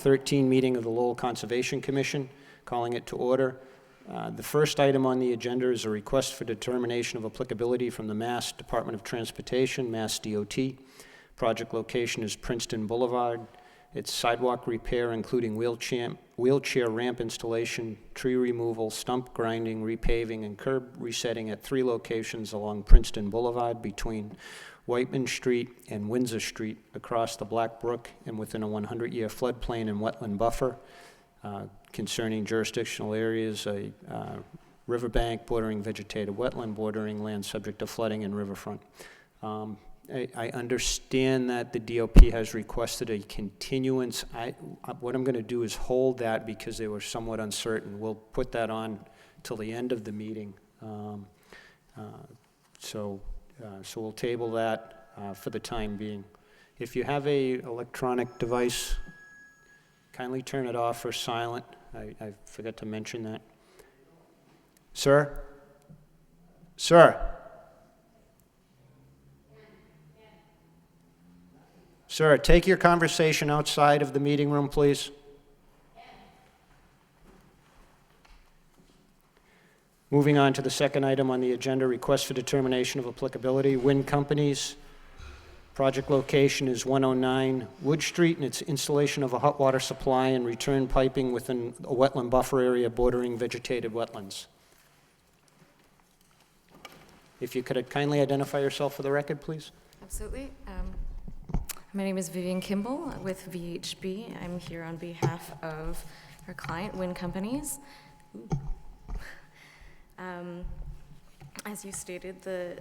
2013 meeting of the Lowell Conservation Commission, calling it to order. The first item on the agenda is a request for determination of applicability from the Mass Department of Transportation, Mass DOT. Project location is Princeton Boulevard. It's sidewalk repair, including wheelchair ramp installation, tree removal, stump grinding, repaving, and curb resetting at 3 locations along Princeton Boulevard between Whiteman Street and Windsor Street across the Black Brook and within a 100-year floodplain and wetland buffer. Concerning jurisdictional areas, a riverbank bordering vegetated wetland, bordering land subject to flooding and riverfront. I understand that the DOP has requested a continuance. What I'm going to do is hold that because they were somewhat uncertain. We'll put that on till the end of the meeting. So we'll table that for the time being. If you have a electronic device, kindly turn it off or silent. I forgot to mention that. Sir? Sir? Sir, take your conversation outside of the meeting room, please. Moving on to the second item on the agenda, request for determination of applicability. Wind Companies. Project location is 109 Wood Street, and it's installation of a hot water supply and return piping within a wetland buffer area bordering vegetated wetlands. If you could kindly identify yourself for the record, please. Absolutely. My name is Vivian Kimball with VHB. I'm here on behalf of our client, Wind Companies. As you stated, the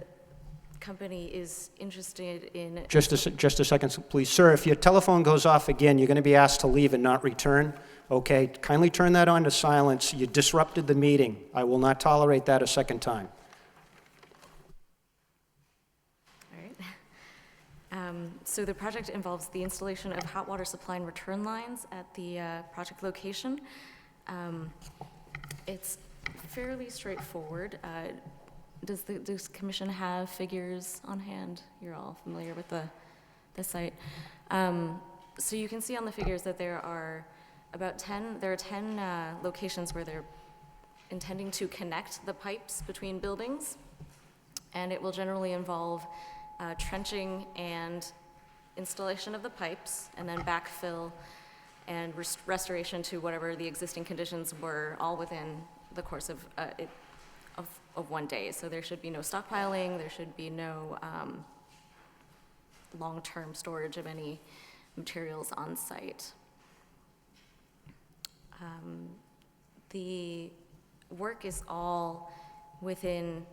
company is interested in... Just a second, please. Sir, if your telephone goes off again, you're going to be asked to leave and not return. Okay, kindly turn that on to silence. You disrupted the meeting. I will not tolerate that a second time. So the project involves the installation of hot water supply and return lines at the project location. It's fairly straightforward. Does the commission have figures on hand? You're all familiar with the site. So you can see on the figures that there are 10 locations where they're intending to connect the pipes between buildings, and it will generally involve trenching and installation of the pipes, and then backfill and restoration to whatever the existing conditions were, all within the course of one day. So there should be no stockpiling, there should be no long-term storage of any materials on site. The work is all within,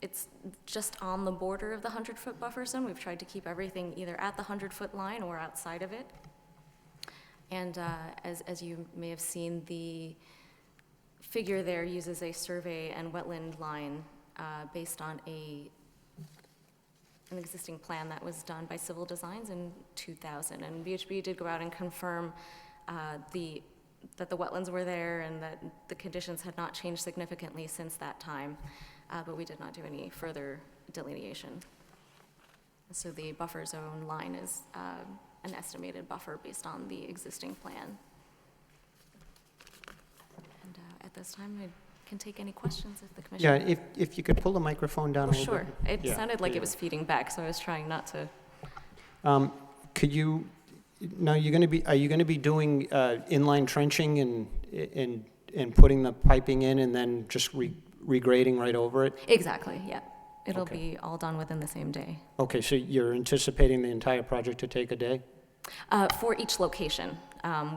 it's just on the border of the 100-foot buffer zone. We've tried to keep everything either at the 100-foot line or outside of it. And as you may have seen, the figure there uses a survey and wetland line based on an existing plan that was done by Civil Designs in 2000. And VHB did go out and confirm that the wetlands were there and that the conditions had not changed significantly since that time. But we did not do any further delineation. So the buffer zone line is an estimated buffer based on the existing plan. And at this time, I can take any questions if the commission... Yeah, if you could pull the microphone down a little sure. bit. It sounded like it was feeding back, so I was trying not to... Could you... Now, are you going to be doing inline trenching and putting the piping in and then just regrading right over it? Exactly, yeah. It'll be all done within the same day. Okay, so you're anticipating the entire project to take a day? For each location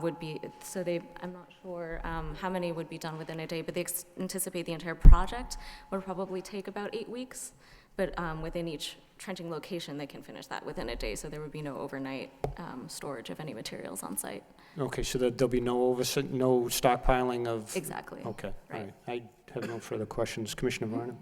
would be, so I'm not sure how many would be done within a day, but they anticipate the entire project would probably take about 8 weeks, but within each trenching location, they can finish that within a day, so there would be no overnight storage of any materials on site. Okay, so there'll be no stockpiling of... Exactly. Okay, right. All right. I have no further questions. Commissioner Varner?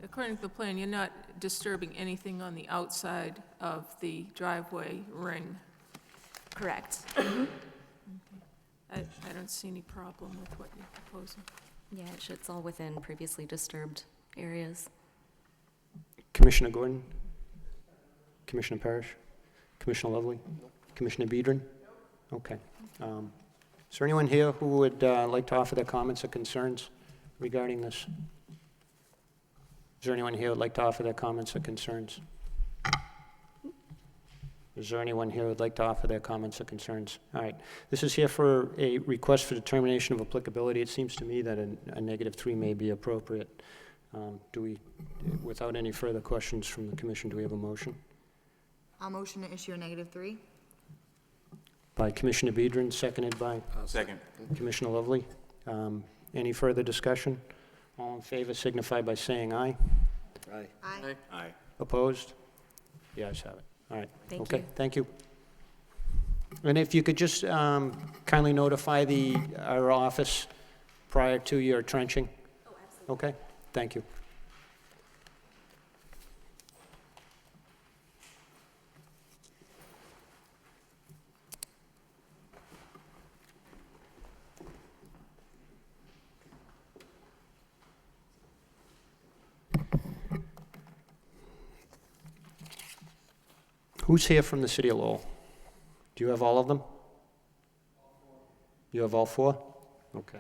According to the plan, you're not disturbing anything on the outside of the driveway ring. Correct. I don't see any problem with what you're proposing. Yeah, it's all within previously disturbed areas. Commissioner Gordon? Commissioner Parrish? Commissioner Lovely? Commissioner Bedrin? Okay. Is there anyone here who would like to offer their comments or concerns regarding this? Is there anyone here who would like to offer their comments or concerns? Is there anyone here who would like to offer their comments or concerns? All right. This is here for a request for determination of applicability. It seems to me that a -3 may be appropriate. Do we, without any further questions from the commission, do we have a motion? I'll motion to issue a -3. By Commissioner Bedrin, seconded by Second. Commissioner Lovely. Any further discussion? All in favor signify by saying aye. Aye. Aye. Aye. Opposed? The ayes have it. All right. Thank Okay, you. thank you. And if you could just kindly notify our office prior to your trenching? Oh, absolutely. Okay, thank you. Who's here from the city of Lowell? Do you have all of them? You have all 4? Okay.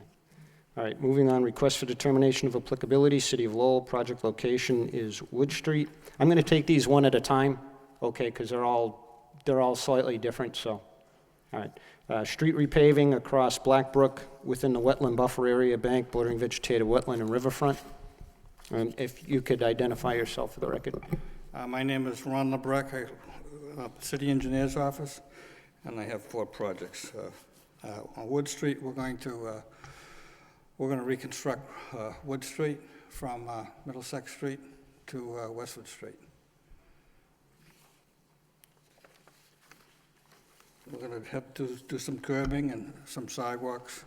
All right, moving on, request for determination of applicability, City of Lowell, project location is Wood Street. I'm going to take these one at a time, okay, because they're all slightly different, so. All right, street repaving across Black Brook within the wetland buffer area, bank bordering vegetated wetland and riverfront. If you could identify yourself for the record. My name is Ron LeBrecq, City Engineer's Office, and I have 4 projects. On Wood Street, we're going to reconstruct Wood Street from Middlesex Street to Westwood Street. We're going to have to do some curbing and some sidewalks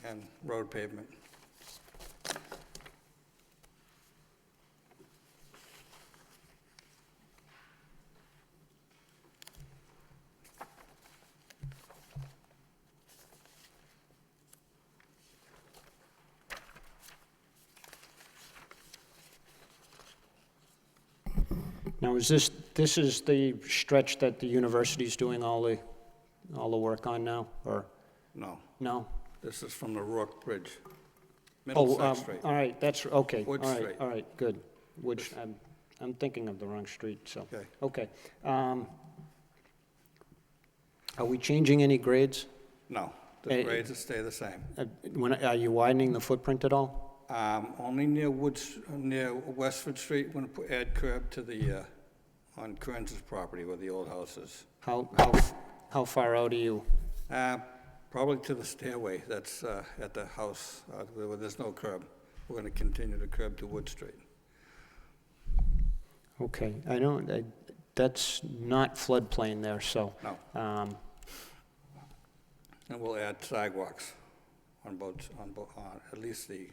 and road pavement. Now, is this is the stretch that the university's doing all the work on now, or No, no? this is from the Rourke Bridge, Oh, Middlesex Street. all right, that's, okay. Wood All right, Street. all right, good. Wood, I'm thinking of the wrong street, so. Okay. Okay. Are we changing any grades? No, the Eh, grades will stay the same. Are you widening the footprint at all? Only near Westford Street, we're going to add curb to the, on Kearns' property where the old house is. How far out are you? Probably to the stairway that's at the house where there's no curb. We're going to continue to curb to Wood Street. Okay, that's not floodplain there, so. No. And we'll add sidewalks on at least the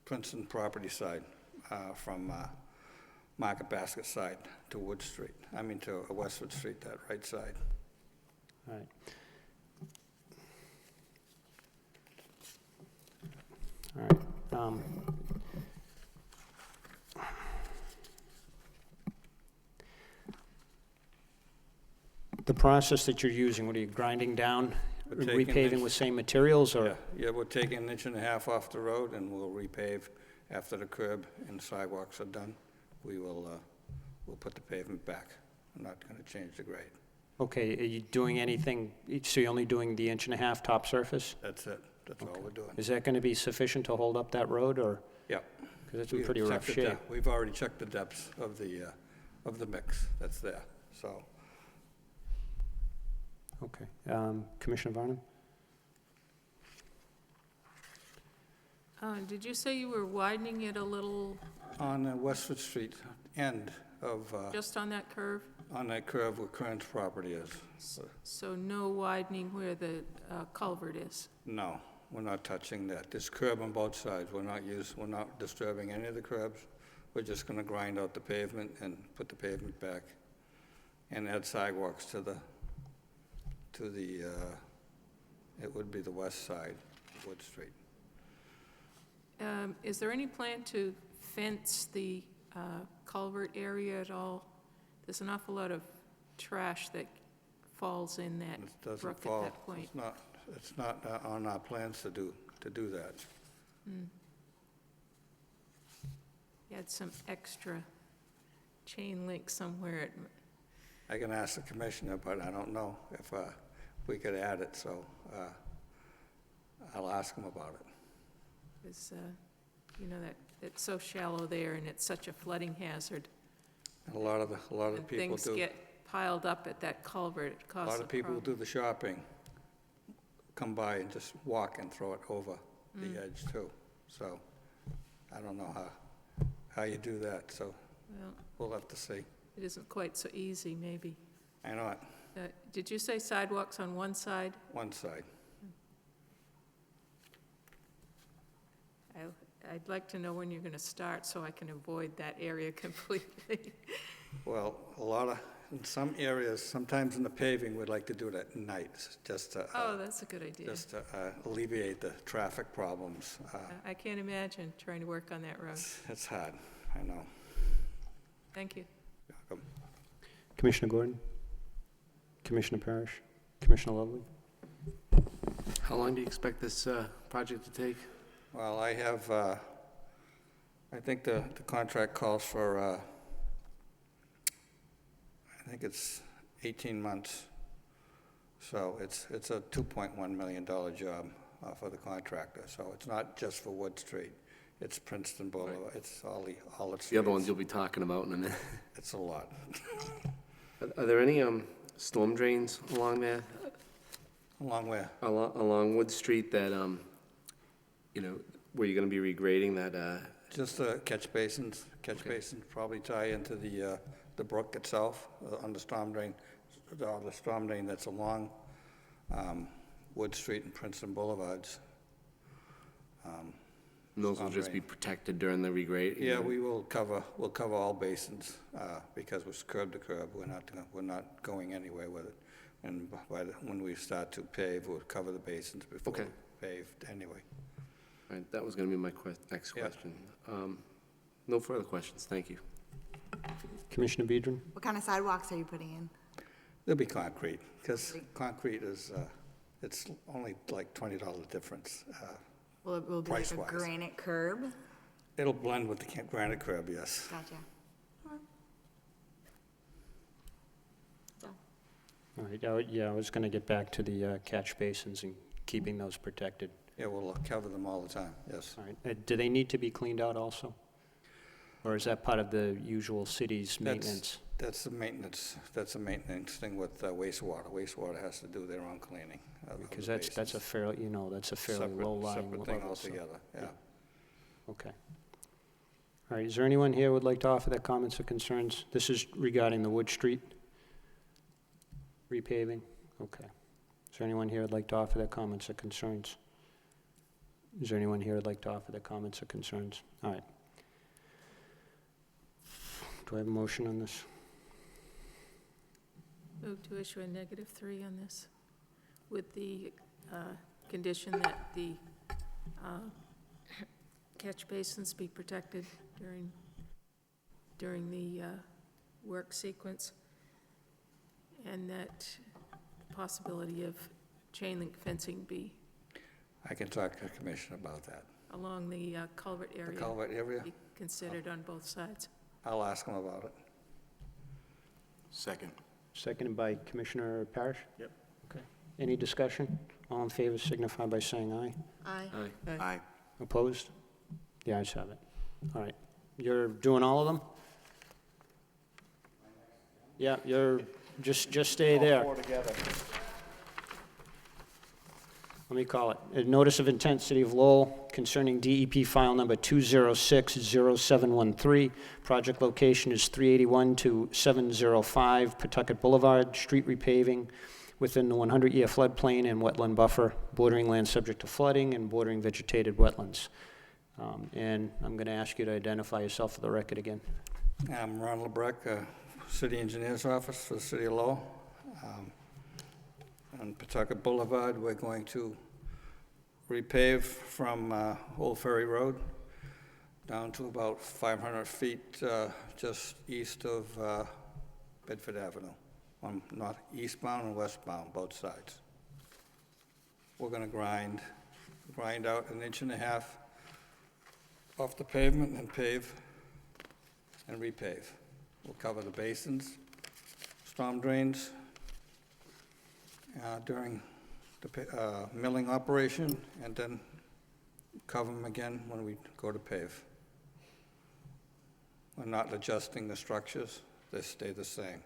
Princeton property side, from Market Basket side to Wood Street, to Westwood Street, that right side. All right. All right. The process that you're using, what are you grinding down, We're taking repaving this- with same materials, or? Yeah, we're taking 1.5 inches off the road, and we'll repave after the curb and sidewalks are done. We'll put the pavement back. I'm not going to change the grade. Okay, are you doing anything, so you're only doing the 1.5 inch top surface? That's it. That's all we're doing. Is that going to be sufficient to hold up that road, or? Yep. Because it's in We've pretty rough checked the shape. depth. We've already checked the depths of the mix that's there, so. Okay. Commissioner Varnum? Did you say you were widening it a little, On Westford Street end of, just on that curve? on that curve where Kearns' property is. So no widening where the culvert is? No, we're not touching that. There's curb on both sides. We're not disturbing any of the curbs. We're just gonna grind out the pavement and put the pavement back and add sidewalks to the, it would be the west side of Wood Street. Is there any plan to fence the culvert area at all? There's an awful lot of trash that falls in that It doesn't brook at fall, that point. it's not on our plans to do that. You had some extra chain link somewhere. I can ask the commissioner, but I don't know if we could add it, so I'll ask him about it. Because, you know, that it's so shallow there, and it's such a flooding hazard. And a lot of the And people things do. get piled up at that culvert, it A causes lot of people who problem. do the shopping come by and just walk and throw it over the edge too. So I don't know how you do that, so Well, we'll have to see. it isn't quite so easy, maybe. I know it, Did you say sidewalks on one side? one side. I'd like to know when you're going to start so I can avoid that area completely. Well, in some areas, sometimes in the paving, we'd like to do it at night, just to, Oh, that's a good idea. just to alleviate the traffic problems. I can't imagine trying to work on that road. It's hard, I know. Thank you. You're welcome. Commissioner Gordon? Commissioner Parrish? Commissioner Lovely? How long do you expect this project to take? Well, I have, I think the contract calls for, I think it's 18 months. So it's a $2.1 million job for the contractor. So it's not just for Wood Street. It's Princeton Boulevard. It's all the streets. The other ones you'll be talking about in a minute. It's a lot. Are there any storm drains along there, Along where? along Wood Street that, you know, where you're gonna be regrading that, Just the catch basins. Catch basins probably tie into the brook itself on the storm drain. The storm drain that's along Wood Street and Princeton Boulevards. and those will just be protected during the regrade? Yeah, we'll cover all basins, because it's curb to curb, we're not going anywhere with it. And when we start to pave, we'll cover the basins before Okay. we paved anyway. All right, that was gonna be my next Yeah. question. No further questions, thank you. Commissioner Bedrin? What kind of sidewalks are you putting in? There'll be concrete, because concrete is, it's only like $20 difference. Will it be like a Price-wise. granite curb? It'll blend with the granite curb, yes. Gotcha. All right, I was going to get back to the catch basins and keeping those protected. Yeah, we'll cover them all the time, yes. All right, do they need to be cleaned out also? Or is that part of the usual city's maintenance? That's the maintenance thing with wastewater. Wastewater has to do their own cleaning of the Because that's a basins. fairly, that's a fairly Separate- low-lying Separate thing level. so- altogether, yeah. Okay. All right, is there anyone here who would like to offer their comments or concerns? This is regarding the Wood Street repaving? Okay. Is there anyone here who'd like to offer their comments or concerns? Is there anyone here who'd like to offer their comments or concerns? All right. Do I have a motion on this? Move to issue a -3 on this, with the condition that the catch basins be protected during the work sequence, and that the possibility of chain link fencing be I can talk to the commissioner about that. along the culvert The area. culvert area, Be considered on both sides. I'll ask him about it. Second. Seconded by Commissioner Parrish? Yep. Okay. Any discussion? All in favor signify by saying aye. Aye. Aye. Opposed? The ayes have it. All right. You're doing all of them? Yeah, just stay there. Let me call it. A notice of intent, City of Lowell, concerning DEP file number 2060713. Project location is 381 to 705 Pawtucket Boulevard, street repaving within the 100-year floodplain and wetland buffer, bordering land subject to flooding and bordering vegetated wetlands. And I'm going to ask you to identify yourself for the record again. I'm Ron LeBrecq, City Engineer's Office for the City of Lowell. On Pawtucket Boulevard, we're going to repave from Old Ferry Road down to about 500 feet just east of Bedford Avenue, on not eastbound and westbound, both sides. We're gonna grind out 1.5 inches off the pavement and pave and repave. We'll cover the basins, storm drains during the milling operation, and then cover them again when we go to pave. We're not adjusting the structures, they stay the same.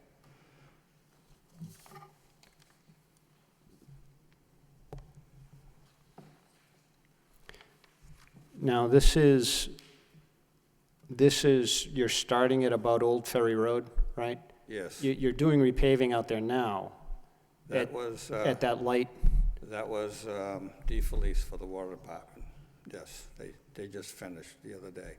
Now, this is, you're starting at about Old Ferry Road, right? Yes, You're doing repaving out there now that was, at that light. defolice for the water department. Yes, they just finished the other day.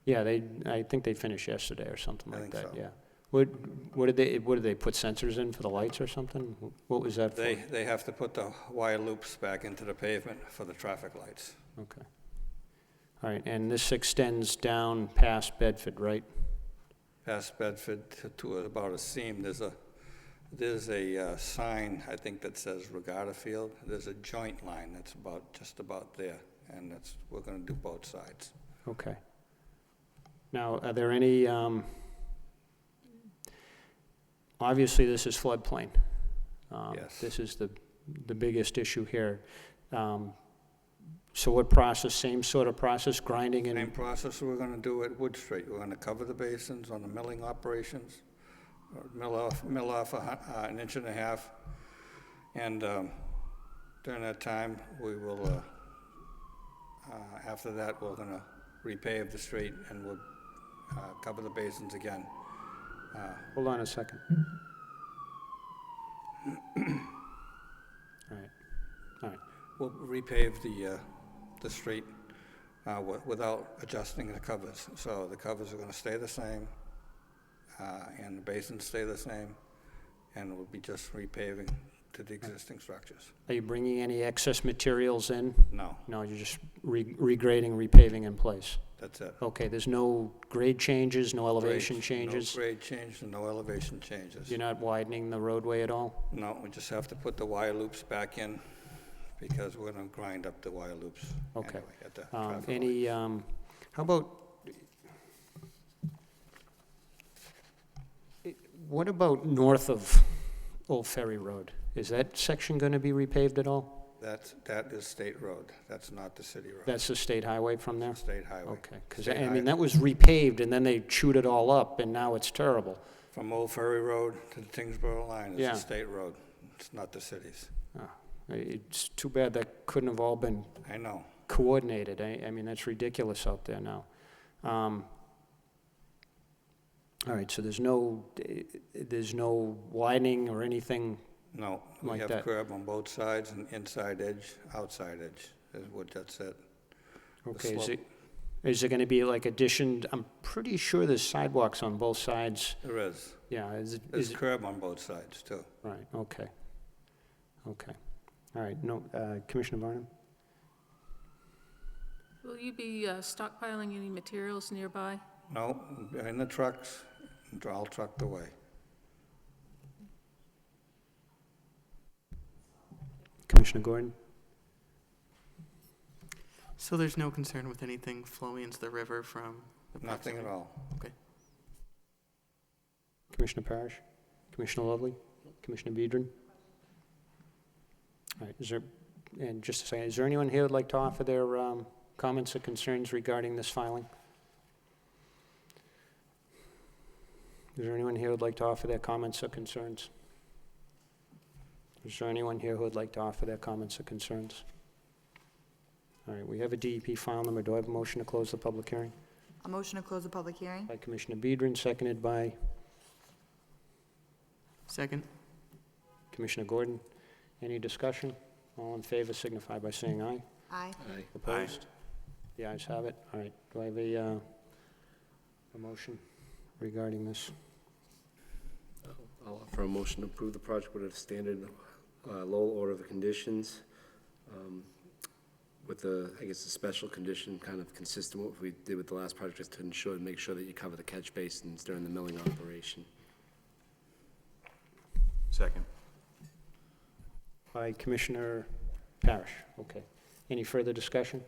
Yeah, I think they finished yesterday or something I like think that, so. yeah. What did they put sensors in for the lights or something? What was that for? They have to put the wire loops back into the pavement for the traffic lights. Okay. All right, and this extends down past Bedford, right? Past Bedford to about a seam, there's a sign, I think, that says Regatta Field. There's a joint line that's just about there, and we're gonna do both sides. Okay. Now, are there any, obviously, this is floodplain. Yes. This is the biggest issue here. So what process, same sort of process, grinding Same and, process we're gonna do at Wood Street. We're gonna cover the basins on the milling operations, mill off 1.5 inches, and during that time, we will, after that, we're gonna repave the street and we'll cover the basins again. hold on a second. All right. We'll repave the street without adjusting the covers. So the covers are gonna stay the same, and the basins stay the same, and we'll be just repaving to the existing structures. Are you bringing any excess materials in? No, No, you're just regrading, repaving in place? that's it. Okay, there's no grade changes, no elevation Grade- changes? No grade change and no elevation changes. You're not widening the roadway at all? No, we just have to put the wire loops back in because we're gonna grind up the wire loops Okay. anyway at the traffic light. Any, how about, what about north of Old Ferry Road? Is that section going to be repaved at all? That is state road. That's not the city road. That's the state highway from there? State highway. Okay, because, State I mean, hi- that was repaved, and then they chewed it all up, and now it's terrible. From Old Ferry Road to the Tingsboro line is Yeah. a state road. It's not the city's. It's too bad that couldn't have all been I know. coordinated. I mean, that's ridiculous out there now. All right, so there's no widening or anything? No, we Like have that. curb on both sides and inside edge, outside edge is what that's it. Okay, slope. is it going to be like addition, I'm pretty sure there's sidewalks on both sides. There is. Yeah, is There's it, curb on both sides too. right, okay. Okay, all right, no, Commissioner Barnum? Will you be stockpiling any materials nearby? No, in the trucks, all trucked away. Commissioner Gordon? So there's no concern with anything flowing into the river from the Nothing at proximity? all. Okay. Commissioner Parrish? Commissioner Lovely? Commissioner Bedrin? All right, and just a second, is there anyone here who'd like to offer their comments or concerns regarding this filing? Is there anyone here who'd like to offer their comments or concerns? Is there anyone here who would like to offer their comments or concerns? All right, we have a DEP file number. Do I have a motion to close the public hearing? A motion to close the public hearing? By Commissioner Bedrin, seconded by Second? Commissioner Gordon. Any discussion? All in favor signify by saying aye. Aye. Aye. Opposed? The ayes have it. All right, do I have a motion regarding this? I'll offer a motion to approve the project with a standard Lowell order of conditions, with the, I guess, a special condition, kind of consistent with what we did with the last project, just to ensure, make sure that you cover the catch basins during the milling operation. Second. By Commissioner Parrish. Okay. Any further discussion?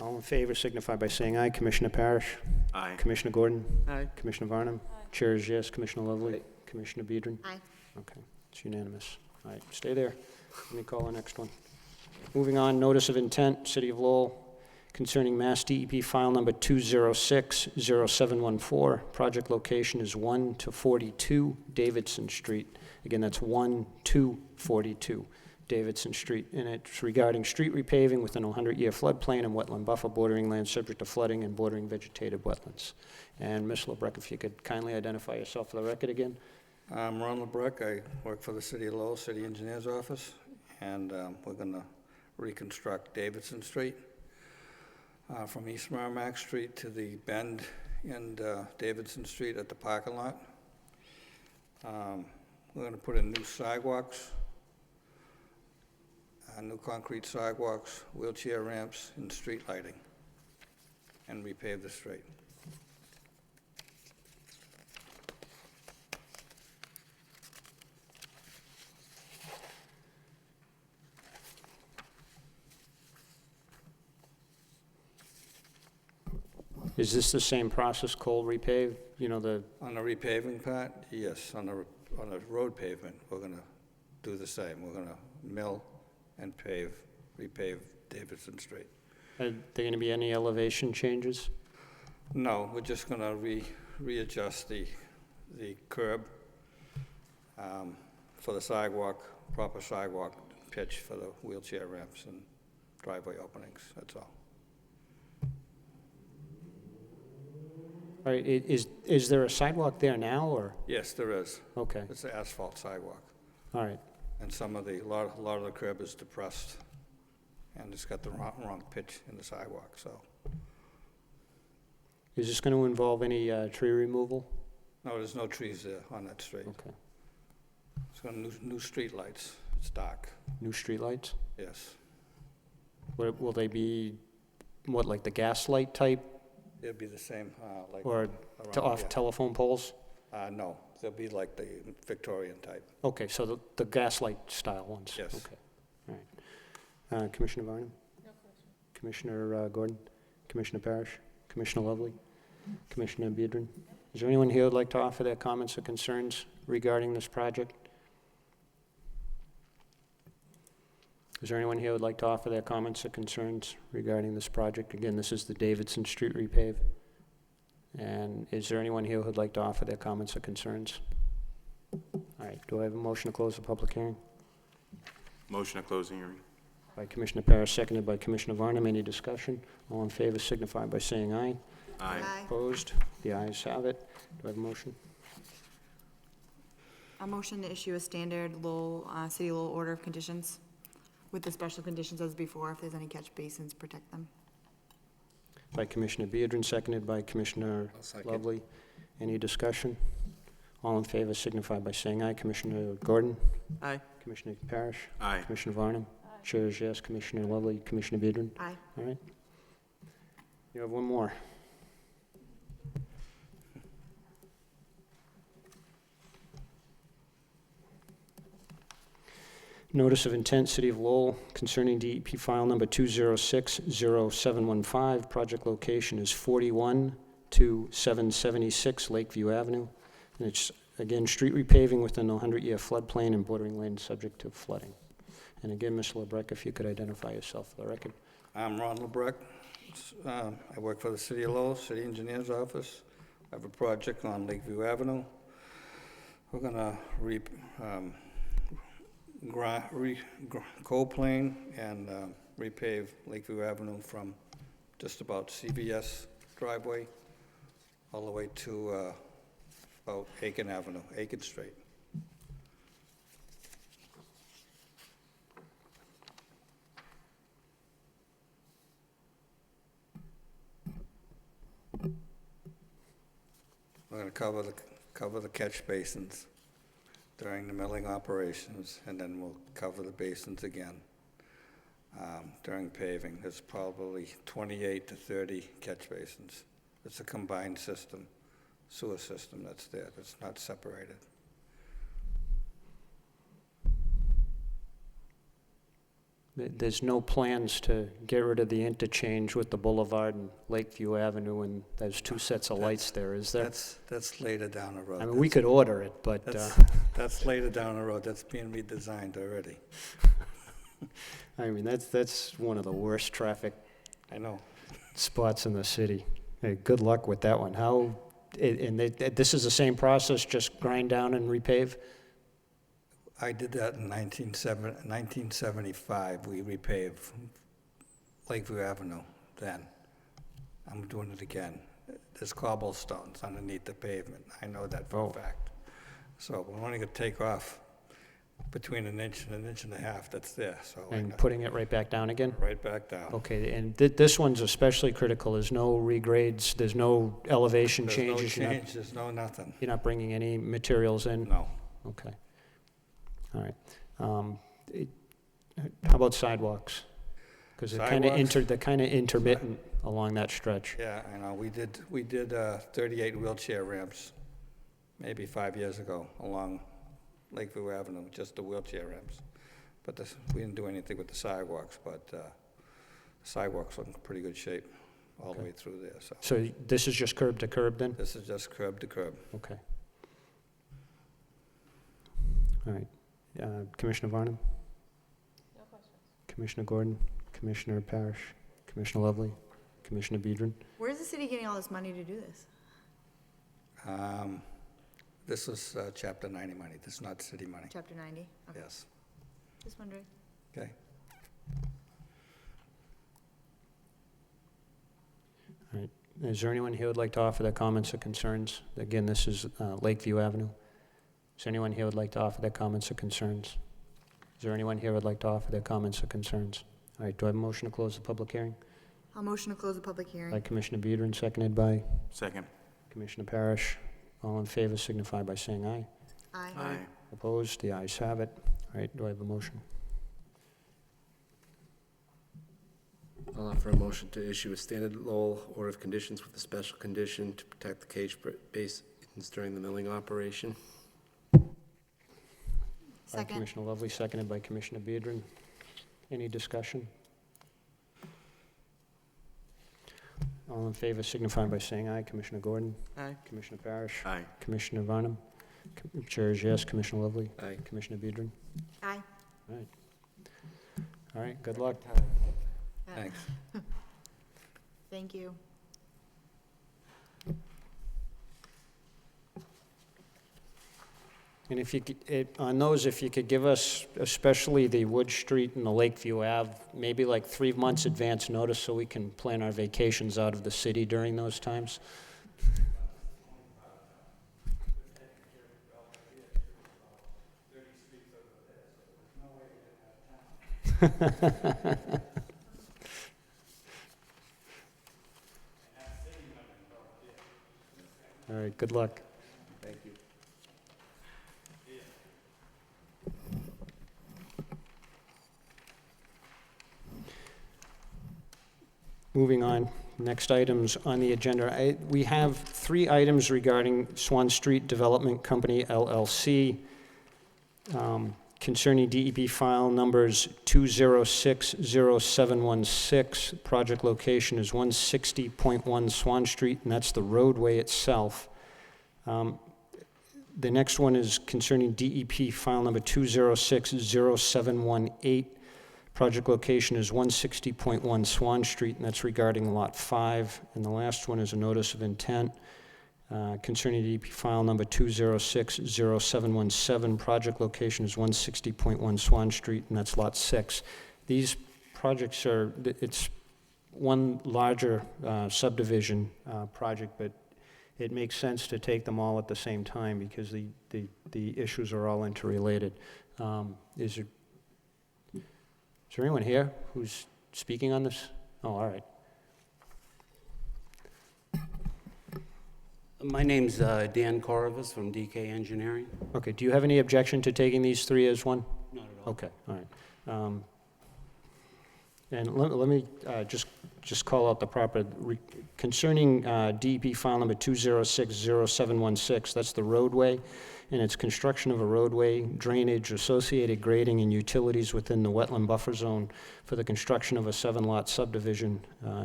All in favor signify by saying aye. Commissioner Parrish? Aye. Commissioner Gordon? Aye. Commissioner Varnum? Chair is yes. Commissioner Lovely? Aye. Commissioner Biedron? Aye. Okay, it's unanimous. All right, stay there. Let me call the next one. Moving on, notice of intent, City of Lowell, concerning Mass DEP file number 2060714. Project location is 1 to 42 Davidson Street. Again, that's 1 to 42 Davidson Street. And it's regarding street repaving within a 100-year floodplain and wetland buffer bordering land subject to flooding and bordering vegetated wetlands. And Ms. LeBrecq, if you could kindly identify yourself for the record again. I'm Ron LeBrecq. I work for the City of Lowell, City Engineer's Office, and we're going to reconstruct Davidson Street from East Merrimack Street to the bend in Davidson Street at the parking lot. We're going to put in new sidewalks, new concrete sidewalks, wheelchair ramps, and street lighting, and repave the street. Is this the same process, cold repave? You know, the, On the repaving part, yes. On the road pavement, we're going to do the same. We're going to mill and repave Davidson Street. are there going to be any elevation changes? No, we're just going to readjust the curb for the sidewalk, proper sidewalk pitch for the wheelchair ramps and driveway openings, that's all. All right, is there a sidewalk there now, or? Yes, there is. Okay, It's the asphalt sidewalk. all right. And a lot of the curb is depressed, and it's got the wrong pitch in the sidewalk, so. Is this going to involve any tree removal? No, there's no trees there on that street. Okay. It's got new street lights. It's dark, New streetlights? yes. Will they be, what, like the gas light type, It'll be the same, like. or around off here. telephone poles? No, they'll be like the Victorian type. Okay, so the gas light style ones? Yes. Okay, all right. Commissioner Varnum? No question. Commissioner Gordon? Commissioner Parrish? Commissioner Lovely? Commissioner Biedron? Is there anyone here who'd like to offer their comments or concerns regarding this project? Is there anyone here who'd like to offer their comments or concerns regarding this project? Again, this is the Davidson Street repave. And is there anyone here who'd like to offer their comments or concerns? All right, do I have a motion to close the public hearing? Motion to close the hearing. By Commissioner Parrish, seconded by Commissioner Varnum. Any discussion? All in favor signify by saying aye. Aye. Opposed? The ayes have it. Do I have a motion? A motion to issue a standard Lowell, City Lowell order of conditions with the special conditions as before. If there's any catch basins, protect them. By Commissioner Biedron, seconded by Commissioner I'll second. Lovely. Any discussion? All in favor signify by saying aye. Commissioner Gordon? Aye. Commissioner Parrish? Aye. Commissioner Varnum? Chair is yes. Commissioner Lovely? Commissioner Biedron? Aye. All right. You have one more. Notice of intent, City of Lowell, concerning DEP file number 2060715. Project location is 41 to 776 Lakeview Avenue. And it's, again, street repaving within a 100-year floodplain and bordering land subject to flooding. And again, Ms. LeBrecq, if you could identify yourself for the record. I'm Ron LeBrecq. I work for the City of Lowell, City Engineer's Office. I have a project on Lakeview Avenue. We're gonna cold plane and repave Lakeview Avenue from just about CVS driveway all the way to about Aiken Avenue, Aiken Street. We're gonna cover the catch basins during the milling operations, and then we'll cover the basins again during paving. There's probably 28 to 30 catch basins. It's a combined system, sewer system that's there, that's not separated. There's no plans to get rid of the interchange with the Boulevard and Lakeview Avenue and those two sets of lights there, is there? That's later down the road. I mean, we could order it, but, That's later down the road. That's being redesigned already. I mean, that's one of the worst traffic I know. spots in the city. Hey, good luck with that one. This is the same process, just grind down and repave? I did that in 1975. We repaved Lakeview Avenue then. I'm doing it again. There's cobblestones underneath the pavement. I know that for a fact. So we're only going to take off between an inch and a half that's there. So And putting it right back down again? right back down. Okay, and this one's especially critical. There's no regrades, there's no elevation There's no changes? change, there's no nothing. You're not bringing any materials in? No. Okay. All right. How about sidewalks? Because they're kind of intermittent along that stretch. Yeah, I know. We did 38 wheelchair ramps maybe 5 years ago along Lakeview Avenue, just the wheelchair ramps. But we didn't do anything with the sidewalks, but sidewalks are in pretty good shape all the way through there. So this is just curb to curb then? This is just curb to curb. Okay. All right. Commissioner Varnum? No questions. Commissioner Gordon? Commissioner Parrish? Commissioner Lovely? Commissioner Biedron? Where's the city getting all this money to do this? This is Chapter 90 money. This is not city money. Chapter 90? Okay. Yes. Just wondering. Okay. All right. Is there anyone here who would like to offer their comments or concerns? Again, this is Lakeview Avenue. Is there anyone here who would like to offer their comments or concerns? Is there anyone here who would like to offer their comments or concerns? All right, do I have a motion to close the public hearing? I'll motion to close the public hearing. By Commissioner Biedron, seconded by Second. Commissioner Parrish. All in favor signify by saying aye. Aye. Opposed? The ayes have it. All right, do I have a motion? I'll offer a motion to issue a standard Lowell order of conditions with a special condition to protect the catch basins during the milling operation. By Second. Commissioner Lovely, seconded by Commissioner Biedron. Any discussion? All in favor signify by saying aye. Commissioner Gordon? Aye. Commissioner Parrish? Aye. Commissioner Varnum? Chair is yes. Commissioner Lovely? Aye. Commissioner Biedron? Aye. All right, good luck. Thanks. Thank you. And if you could, on those, if you could give us, especially the Wood Street and the Lakeview Ave, maybe like 3 months advance notice so we can plan our vacations out of the city during those times. All right, good luck. Thank you. Moving on, next items on the agenda. We have 3 items regarding Swan Street Development Company, LLC, concerning DEP file numbers 2060716. Project location is 160.1 Swan Street, and that's the roadway itself. The next one is concerning DEP file number 2060718. Project location is 160.1 Swan Street, and that's regarding Lot 5. And the last one is a notice of intent concerning DEP file number 2060717. Project location is 160.1 Swan Street, and that's Lot 6. These projects are, it's one larger subdivision project, but it makes sense to take them all at the same time because the issues are all interrelated. Is there anyone here who's speaking on this? Oh, all right. My name's Dan Corvus from DK Engineering. Okay, do you have any objection to taking these 3 as one? Not at all. Okay, all right. And let me just call out the proper, concerning DEP file number 2060716, that's the roadway, and it's construction of a roadway, drainage, associated grading, and utilities within the wetland buffer zone for the construction of a 7-lot subdivision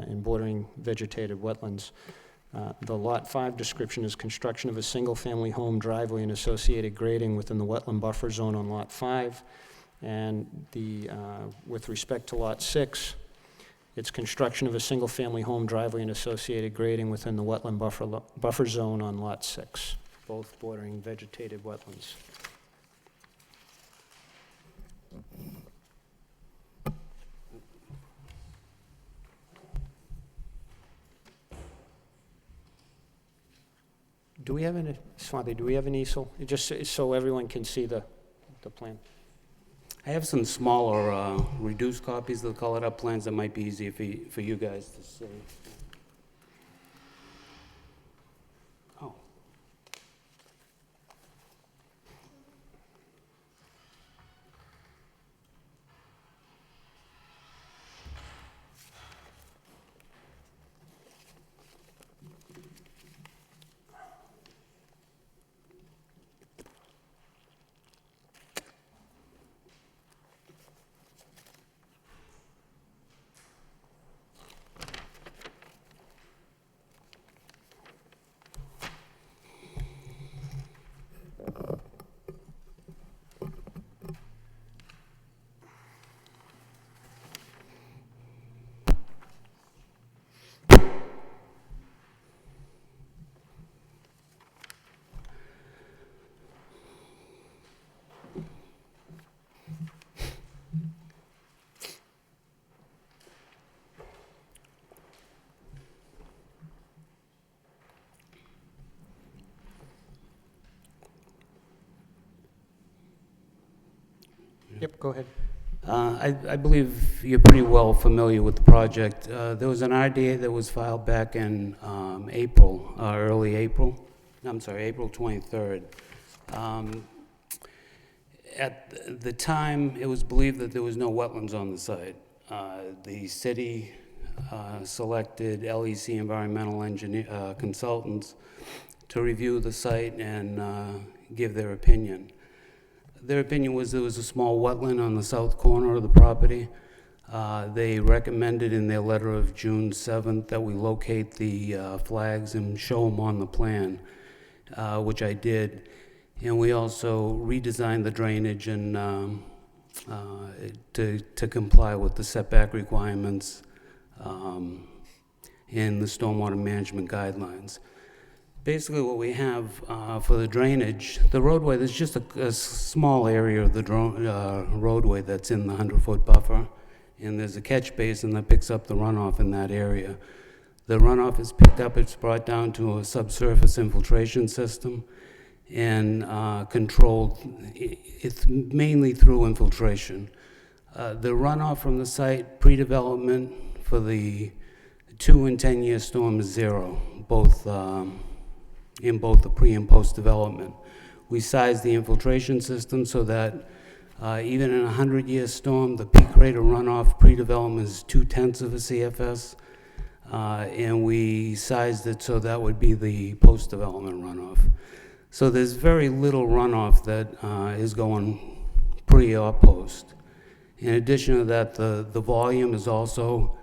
in bordering vegetated wetlands. The Lot 5 description is construction of a single-family home driveway and associated grading within the wetland buffer zone on Lot 5. And with respect to Lot 6, it's construction of a single-family home driveway and associated grading within the wetland buffer zone on Lot 6, both bordering vegetated wetlands. Do we have an, Swati, do we have an easel? Just so everyone can see the plan. I have some smaller, reduced copies of the colored up plans that might be easier for you guys to see. Oh. Yep, go ahead. I believe you're pretty well familiar with the project. There was an RDA that was filed back in April, early April. I'm sorry, April 23rd. At the time, it was believed that there was no wetlands on the site. The city selected LEC environmental engineer consultants to review the site and give their opinion. Their opinion was there was a small wetland on the south corner of the property. They recommended in their letter of June 7th that we locate the flags and show them on the plan, which I did. And we also redesigned the drainage and to comply with the setback requirements and the stormwater management guidelines. Basically, what we have for the drainage, the roadway, there's just a small area of the roadway that's in the 100-foot buffer, and there's a catch basin that picks up the runoff in that area. The runoff is picked up, it's brought down to a subsurface infiltration system, and controlled, it's mainly through infiltration. The runoff from the site, pre-development for the 2- and 10-year storm is zero, both in both the pre- and post-development. We sized the infiltration system so that even in a 100-year storm, the peak rate of runoff pre-development is 0.2 of a CFS, and we sized it so that would be the post-development runoff. So there's very little runoff that is going pre or post. In addition to that, the volume is also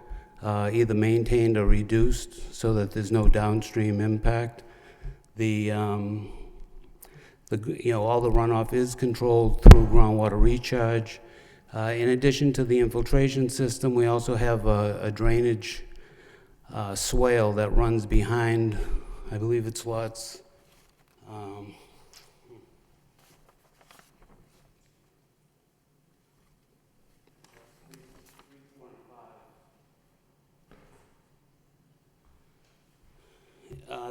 either maintained or reduced so that there's no downstream impact. All the runoff is controlled through groundwater recharge. In addition to the infiltration system, we also have a drainage swale that runs behind, I believe it's lots.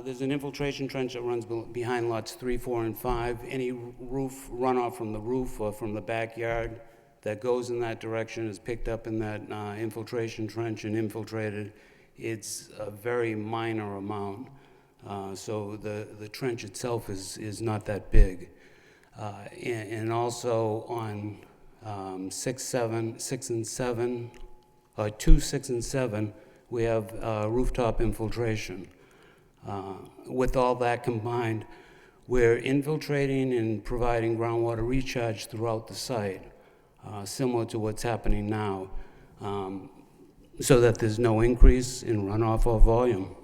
There's an infiltration trench that runs behind lots 3, 4, and 5. Any roof runoff from the roof or from the backyard that goes in that direction is picked up in that infiltration trench and infiltrated. It's a very minor amount, so the trench itself is not that big. And also on 6 and 7 2, 6, and 7, we have rooftop infiltration. With all that combined, we're infiltrating and providing groundwater recharge throughout the site, similar to what's happening now, so that there's no increase in runoff or volume.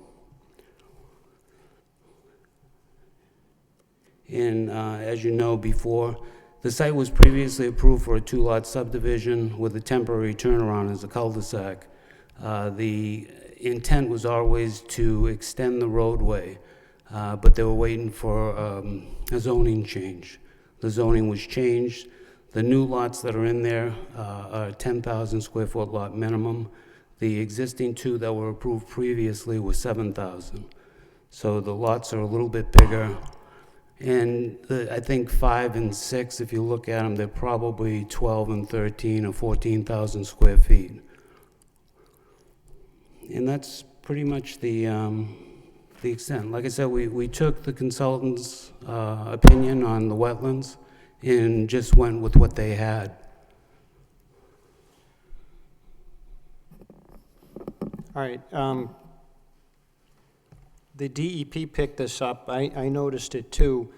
And as you know before, the site was previously approved for a 2-lot subdivision with a temporary turnaround as a cul-de-sac. The intent was always to extend the roadway, but they were waiting for a zoning change. The zoning was changed. The new lots that are in there are 10,000 square foot lot minimum. The existing 2 that were approved previously were 7,000. So the lots are a little bit bigger. And I think 5 and 6, if you look at them, they're probably 12 and 13 or 14,000 square feet. And that's pretty much the extent. Like I said, we took the consultant's opinion on the wetlands and just went with what they had. All right. The DEP picked this up. I noticed it too,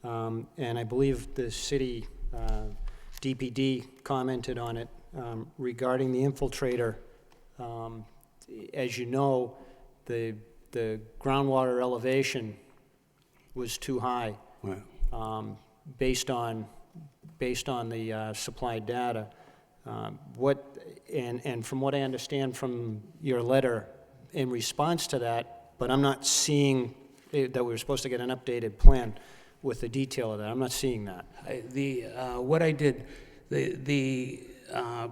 and I believe the city DPD commented on it regarding the infiltrator. As you know, the groundwater elevation was too high, Right. based on the supplied data. And from what I understand from your letter in response to that, but I'm not seeing that we were supposed to get an updated plan with the detail of that. I'm not seeing that. What I did, the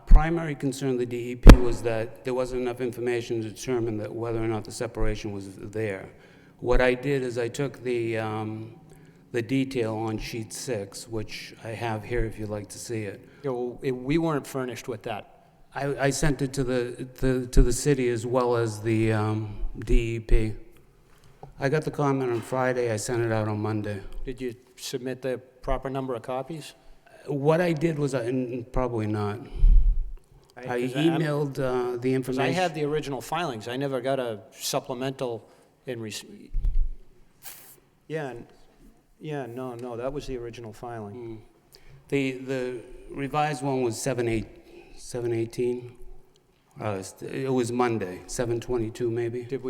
primary concern of the DEP was that there wasn't enough information to determine that whether or not the separation was there. What I did is I took the detail on sheet 6, which I have here if you'd like to see it. We weren't furnished with that. I sent it to the city as well as the DEP. I got the comment on Friday, I sent it out on Monday. Did you submit the proper number of copies? What I did was, probably not. I emailed the Because information. I had the original filings. I never got a supplemental no, that was the original filing. The revised one was 7/18. It was Monday, 7/22 maybe. Did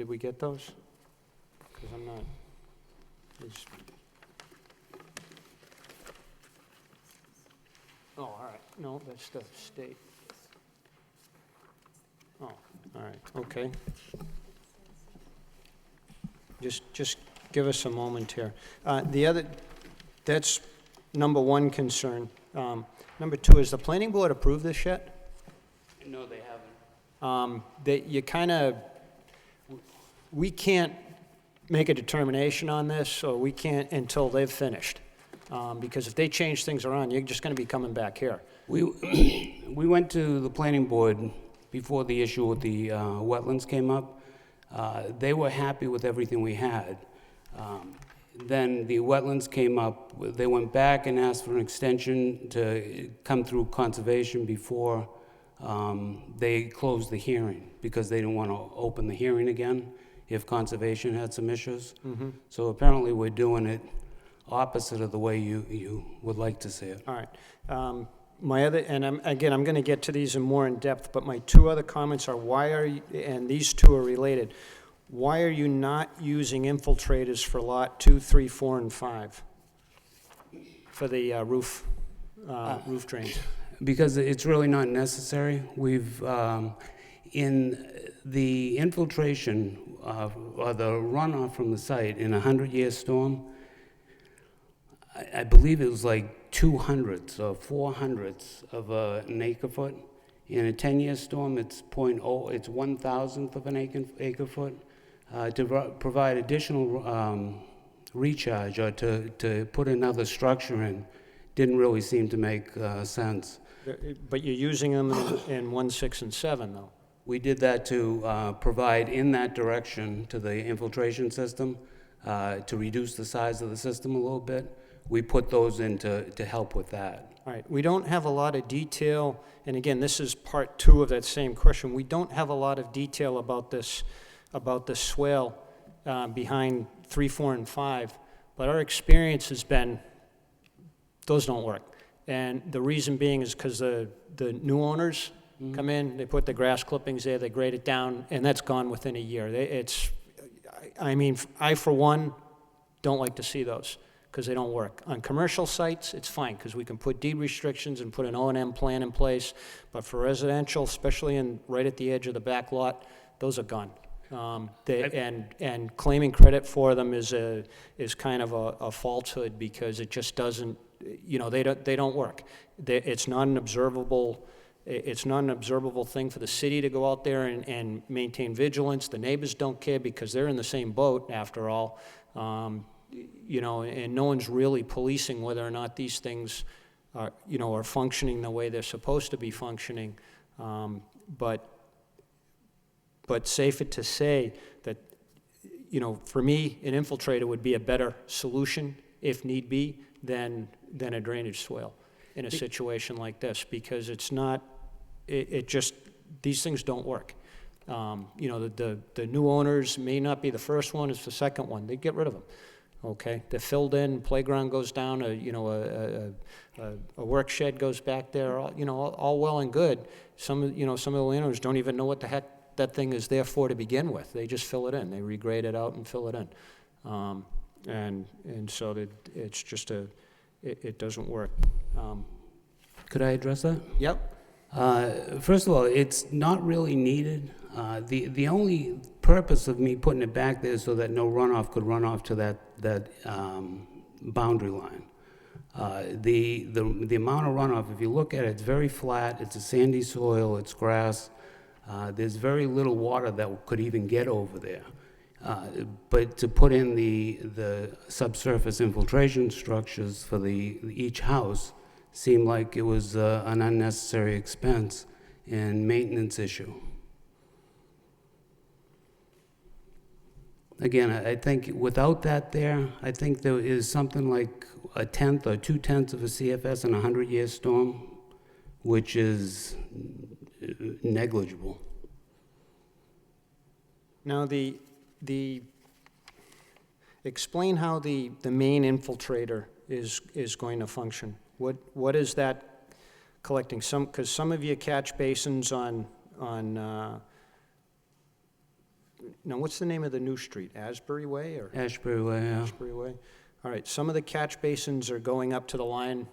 we get those? Because I'm not. Oh, all right. No, that's the state. Oh, all right, okay. Just give us a moment here. That's number 1 concern. Number 2, has the planning board approved this yet? No, they haven't. We can't make a determination on this, or we can't until they've finished. Because if they change things around, you're just gonna be coming back here. We went to the planning board before the issue with the wetlands came up. They were happy with everything we had. Then the wetlands came up, they went back and asked for an extension to come through conservation before they closed the hearing, because they didn't want to open the hearing again if conservation had some issues. So apparently we're doing it opposite of the way you would like to see it. All right. My other, and I'm going to get to these in more in depth, but my 2 other comments are and these 2 are related. Why are you not using infiltrators for lot 2, 3, 4, and 5 for the roof drains? Because it's really not necessary. We've, in the infiltration or the runoff from the site in a 100-year storm, I believe it was like 200ths or 400ths of an acre foot. In a 10-year storm, it's 1,000th of an acre foot. To provide additional recharge or to put another structure in didn't really seem to make sense. But you're using them in 1, 6, and 7, though. We did that to provide in that direction to the infiltration system, to reduce the size of the system a little bit. we put those in to help with that. All right, we don't have a lot of detail, and again, this is part 2 of that same question. We don't have a lot of detail about this swale behind 3, 4, and 5, but our experience has been, those don't work. And the reason being is because the new owners come in, they put the grass clippings there, they grade it down, and that's gone within a year. I, for one, don't like to see those, because they don't work. On commercial sites, it's fine, because we can put deed restrictions and put an O&M plan in place, but for residential, especially right at the edge of the back lot, those are gone. And claiming credit for them is kind of a falsehood, because it just doesn't, they don't work. It's not an observable thing for the city to go out there and maintain vigilance. The neighbors don't care, because they're in the same boat after all. And no one's really policing whether or not these things are functioning the way they're supposed to be functioning. But safer to say that, for me, an infiltrator would be a better solution, if need be, than a drainage swale in a situation like this, because it's not, these things don't work. The new owners may not be the first one, it's the second one. They get rid of them. Okay, they're filled in, playground goes down, a work shed goes back there, all well and good. Some of the landowners don't even know what the heck that thing is there for to begin with. They just fill it in. They regrade it out and fill it in. And so it's just it doesn't work. Could I address that? Yep. First of all, it's not really needed. The only purpose of me putting it back there is so that no runoff could run off to that boundary line. The amount of runoff, if you look at it, it's very flat. It's a sandy soil. It's grass. There's very little water that could even get over there. But to put in the subsurface infiltration structures for each house seemed like it was an unnecessary expense and maintenance issue. Again, I think without that there, I think there is something like 1/10 or 2/10 of a CFS in a 100-year storm, which is negligible. Now, explain how the main infiltrator is going to function. What is that collecting? Because some of your catch basins on now, what's the name of the new street? Asbury Way or? Ashbury Way, yeah. Asbury Way. All right, some of the catch basins are going up to the line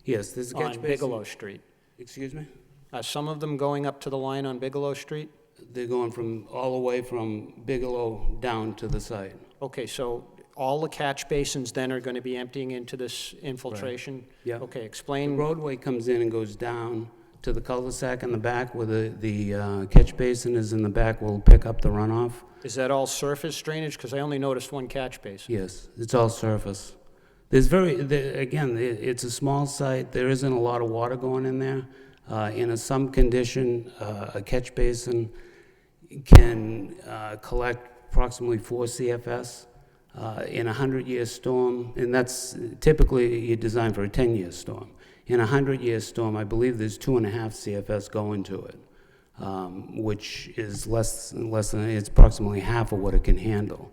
Yes, there's a catch on basin. Bigelow Street. Excuse me? Are some of them going up to the line on Bigelow Street? They're going all the way from Bigelow down to the site. Okay, so all the catch basins then are going to be emptying into this infiltration? Yeah. Okay, The explain. roadway comes in and goes down to the cul-de-sac in the back where the catch basin is in the back. We'll pick up the runoff. Is that all surface drainage? Because I only noticed one catch basin. Yes, it's all surface. Again, it's a small site. There isn't a lot of water going in there. In some condition, a catch basin can collect approximately 4 CFS. In a 100-year storm, and that's typically you're designed for a 10-year storm. In a 100-year storm, I believe there's 2.5 CFS going to it, which is less than, it's approximately half of what it can handle.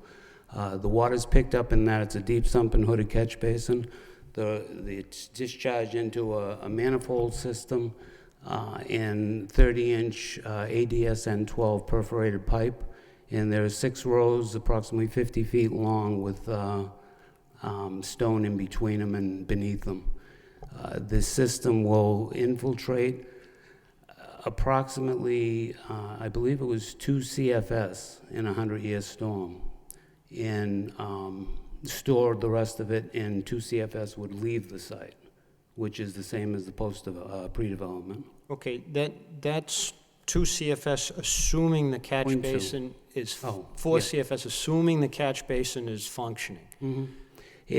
The water's picked up in that. It's a deep sump and hooded catch basin. It's discharged into a manifold system and 30-inch ADS N12 perforated pipe. And there are 6 rows, approximately 50 feet long, with stone in between them and beneath them. This system will infiltrate approximately, I believe it was 2 CFS in a 100-year storm, and store the rest of it, and 2 CFS would leave the site, which is the same as the pre-development. Okay, that's 2 CFS, assuming the catch 0.2. basin is, 4 yeah. CFS, assuming the catch basin is functioning. Mm-hmm.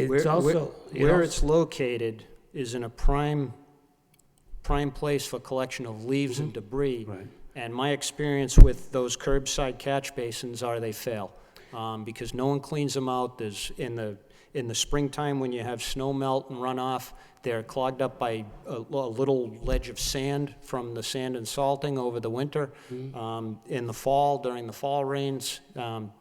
Where it's located is in a prime place for collection of leaves and debris. Right. And my experience with those curbside catch basins are they fail, because no one cleans them out. It's in the springtime, when you have snow melt and runoff, they're clogged up by a little ledge of sand from the sand and salting over the winter. In the fall, during the fall rains,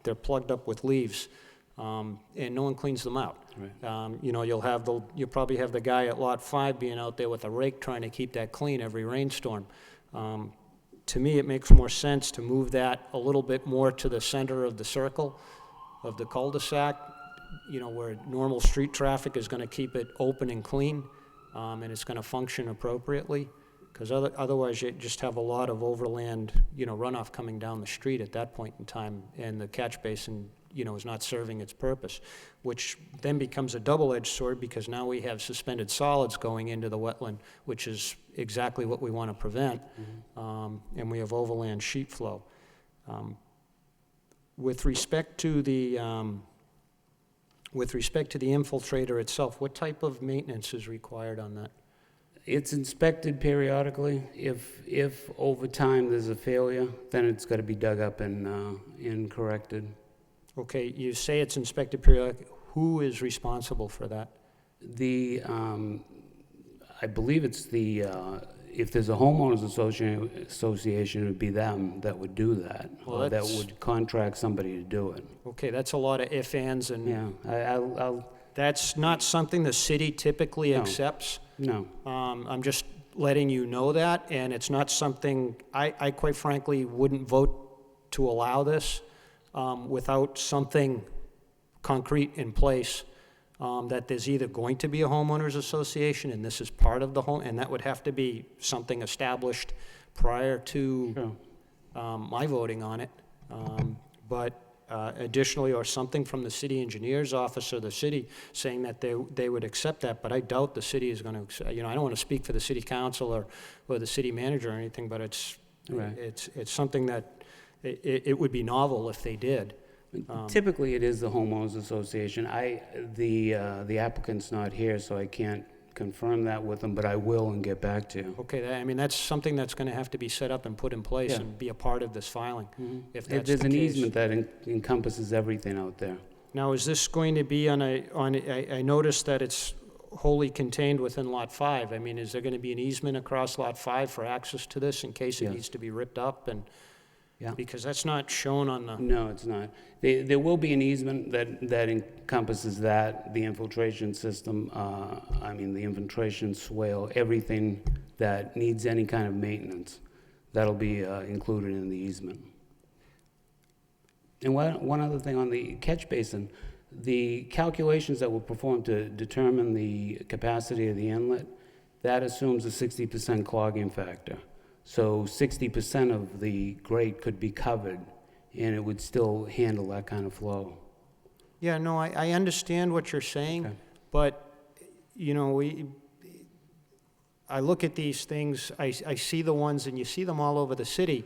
they're plugged up with leaves, and no one cleans them out. Right. You know, you'll probably have the guy at Lot 5 being out there with a rake trying to keep that clean every rainstorm. To me, it makes more sense to move that a little bit more to the center of the circle of the cul-de-sac, you know, where normal street traffic is going to keep it open and clean, and it's going to function appropriately, because otherwise you just have a lot of overland, you know, runoff coming down the street at that point in time, and the catch basin, you know, is not serving its purpose, which then becomes a double-edged sword, because now we have suspended solids going into the wetland, which is exactly what we want to prevent, and we have overland sheet flow. With respect to the infiltrator itself, what type of maintenance is required on that? It's inspected periodically. If over time there's a failure, then it's got to be dug up and corrected. Okay, you say it's inspected periodically. Who is responsible for that? I believe it's if there's a homeowners association, it would be them that would do that, Well, or that that's- would contract somebody to do it. Okay, that's a lot of ifs, ands, and Yeah, I'll that's not something the city typically No. accepts. no. I'm just letting you know that, and it's not something, I quite frankly wouldn't vote to allow this without something concrete in place, that there's either going to be a homeowners association, and this is part of the home, and that would have to be something established prior to Sure. my voting on it. But additionally, or something from the city engineer's office or the city saying that they would accept that, but I doubt the city is going to, you know, I don't want to speak for the city council or the city manager or anything, but it's Right. something that it would be novel if they did. Typically, it is the homeowners association. The applicant's not here, so I can't confirm that with them, but I will and get back to you. Okay, I mean, that's something that's going to have to be set up and put in place Yeah. and be a part of this filing, if that's There's the an case. easement that encompasses everything out there. Now, is this going to be I noticed that it's wholly contained within Lot 5. I mean, is there going to be an easement across Lot 5 for access to this in case it Yes. needs to be ripped up? And Yeah. because that's not shown on the, No, it's not. There will be an easement that encompasses that, the infiltration system, the infiltration swale, everything that needs any kind of maintenance. That'll be included in the easement. And one other thing on the catch basin, the calculations that were performed to determine the capacity of the inlet, that assumes a 60% clogging factor. So 60% of the grate could be covered, and it would still handle that kind of flow. yeah, no, I understand what you're saying, Okay. but, you know, I look at these things, I see the ones, and you see them all over the city.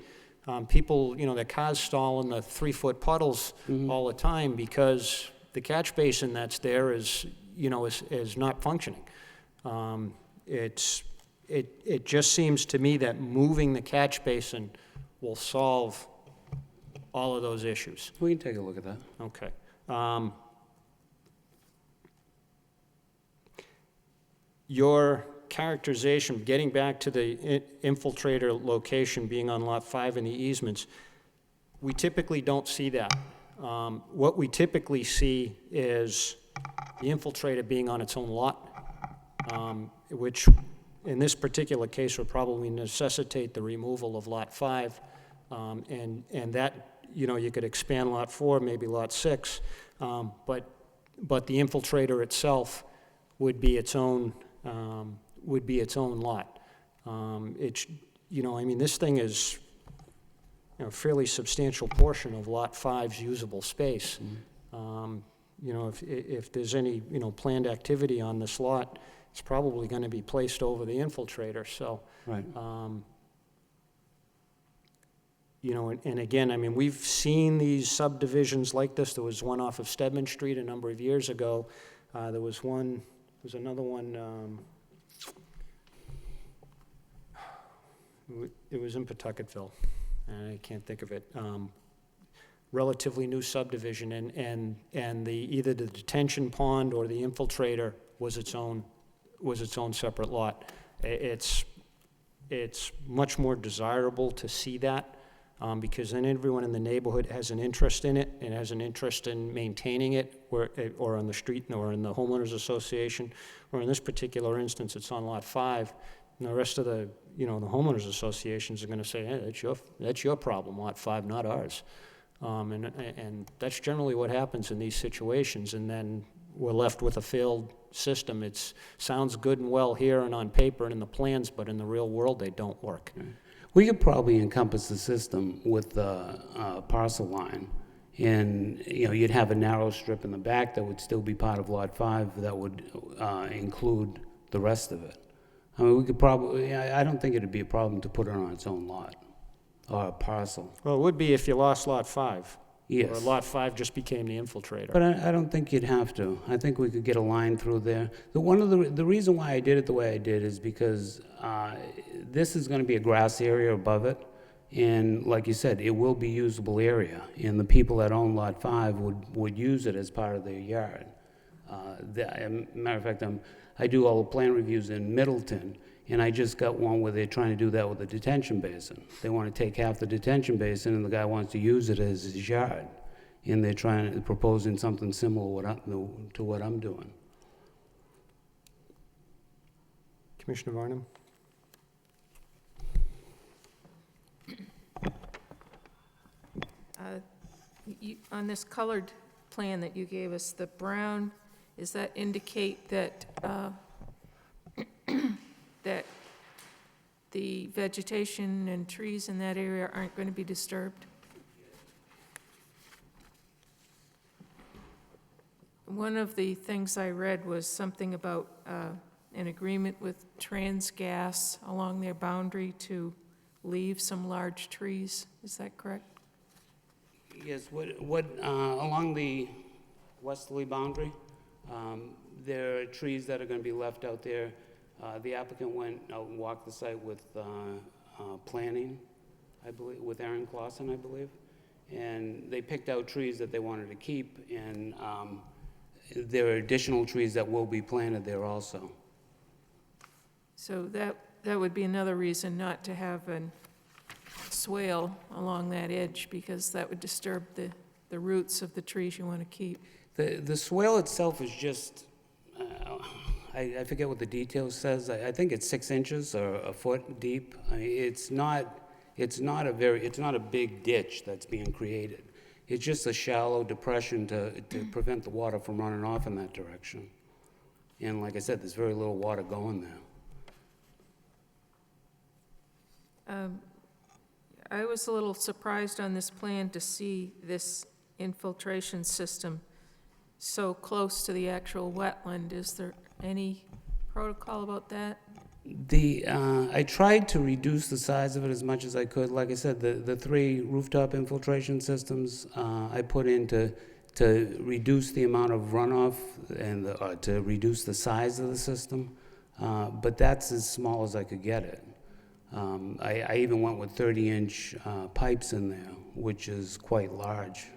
People, you know, their cars stall in the 3-foot puddles all the time because the catch basin that's there is, you know, is not functioning. It just seems to me that moving the catch basin will solve all of those issues. We can take a look at that. Okay. Your characterization, getting back to the infiltrator location being on Lot 5 and the easements, we typically don't see that. What we typically see is the infiltrator being on its own lot, which in this particular case would probably necessitate the removal of Lot 5, and that, you know, you could expand Lot 4, maybe Lot 6, but the infiltrator itself would be its own lot. It's, you know, I mean, this thing is, you know, a fairly substantial portion of Lot 5's usable space. You know, if there's any, you know, planned activity on this lot, it's probably going to be placed over the infiltrator, so. Right. You know, and again, I mean, we've seen these subdivisions like this. There was one off of Stedman Street a number of years ago. There was another one, it was in Pawtucketville, and I can't think of it. relatively new subdivision, and either the detention pond or the infiltrator was its own separate lot. It's much more desirable to see that, because then everyone in the neighborhood has an interest in it and has an interest in maintaining it, or on the street, or in the homeowners association, or in this particular instance, it's on Lot 5, and the rest of the homeowners associations are gonna say, hey, that's your problem, Lot 5, not ours. And that's generally what happens in these situations, and then we're left with a failed system. It sounds good and well here and on paper and in the plans, but in the real world, they don't work. We could probably encompass the system with the parcel line, and, you'd have a narrow strip in the back that would still be part of Lot 5 that would include the rest of it. I mean, we could probably, I don't think it'd be a problem to put it on its own lot, or a parcel. Well, it would be if you lost Lot 5. Or Yes. Lot 5 just became the infiltrator. But I don't think you'd have to. I think we could get a line through there. The reason why I did it the way I did is because this is gonna be a grass area above it, and like you said, it will be usable area, and the people that own Lot 5 would use it as part of their yard. Matter of fact, I do all the plan reviews in Middleton, and I just got one where they're trying to do that with a detention basin. They want to take half the detention basin, and the guy wants to use it as his yard. And they're proposing something similar to what I'm doing. Commissioner Varnum? On this colored plan that you gave us, the brown, does that indicate that, that the vegetation and trees in that area aren't going to be disturbed? One of the things I read was something about an agreement with Transgas along their boundary to leave some large trees. Is that correct? Yes, along the westerly boundary, there are trees that are gonna be left out there. The applicant went out and walked the site with planning, I believe, with Aaron Clausen, I believe. And they picked out trees that they wanted to keep, and there are additional trees that will be planted there also. So that would be another reason not to have a swale along that edge, because that would disturb the roots of the trees you want to keep. The swale itself is just, I forget what the detail says. I think it's 6 inches or a foot deep. I mean, it's not a big ditch that's being created. It's just a shallow depression to prevent the water from running off in that direction. And like I said, there's very little water going there. I was a little surprised on this plan to see this infiltration system so close to the actual wetland. Is there any protocol about that? I tried to reduce the size of it as much as I could. Like I said, the 3 rooftop infiltration systems I put in to reduce the amount of runoff and to reduce the size of the system, but that's as small as I could get it. I even went with 30-inch pipes in there, which is quite large.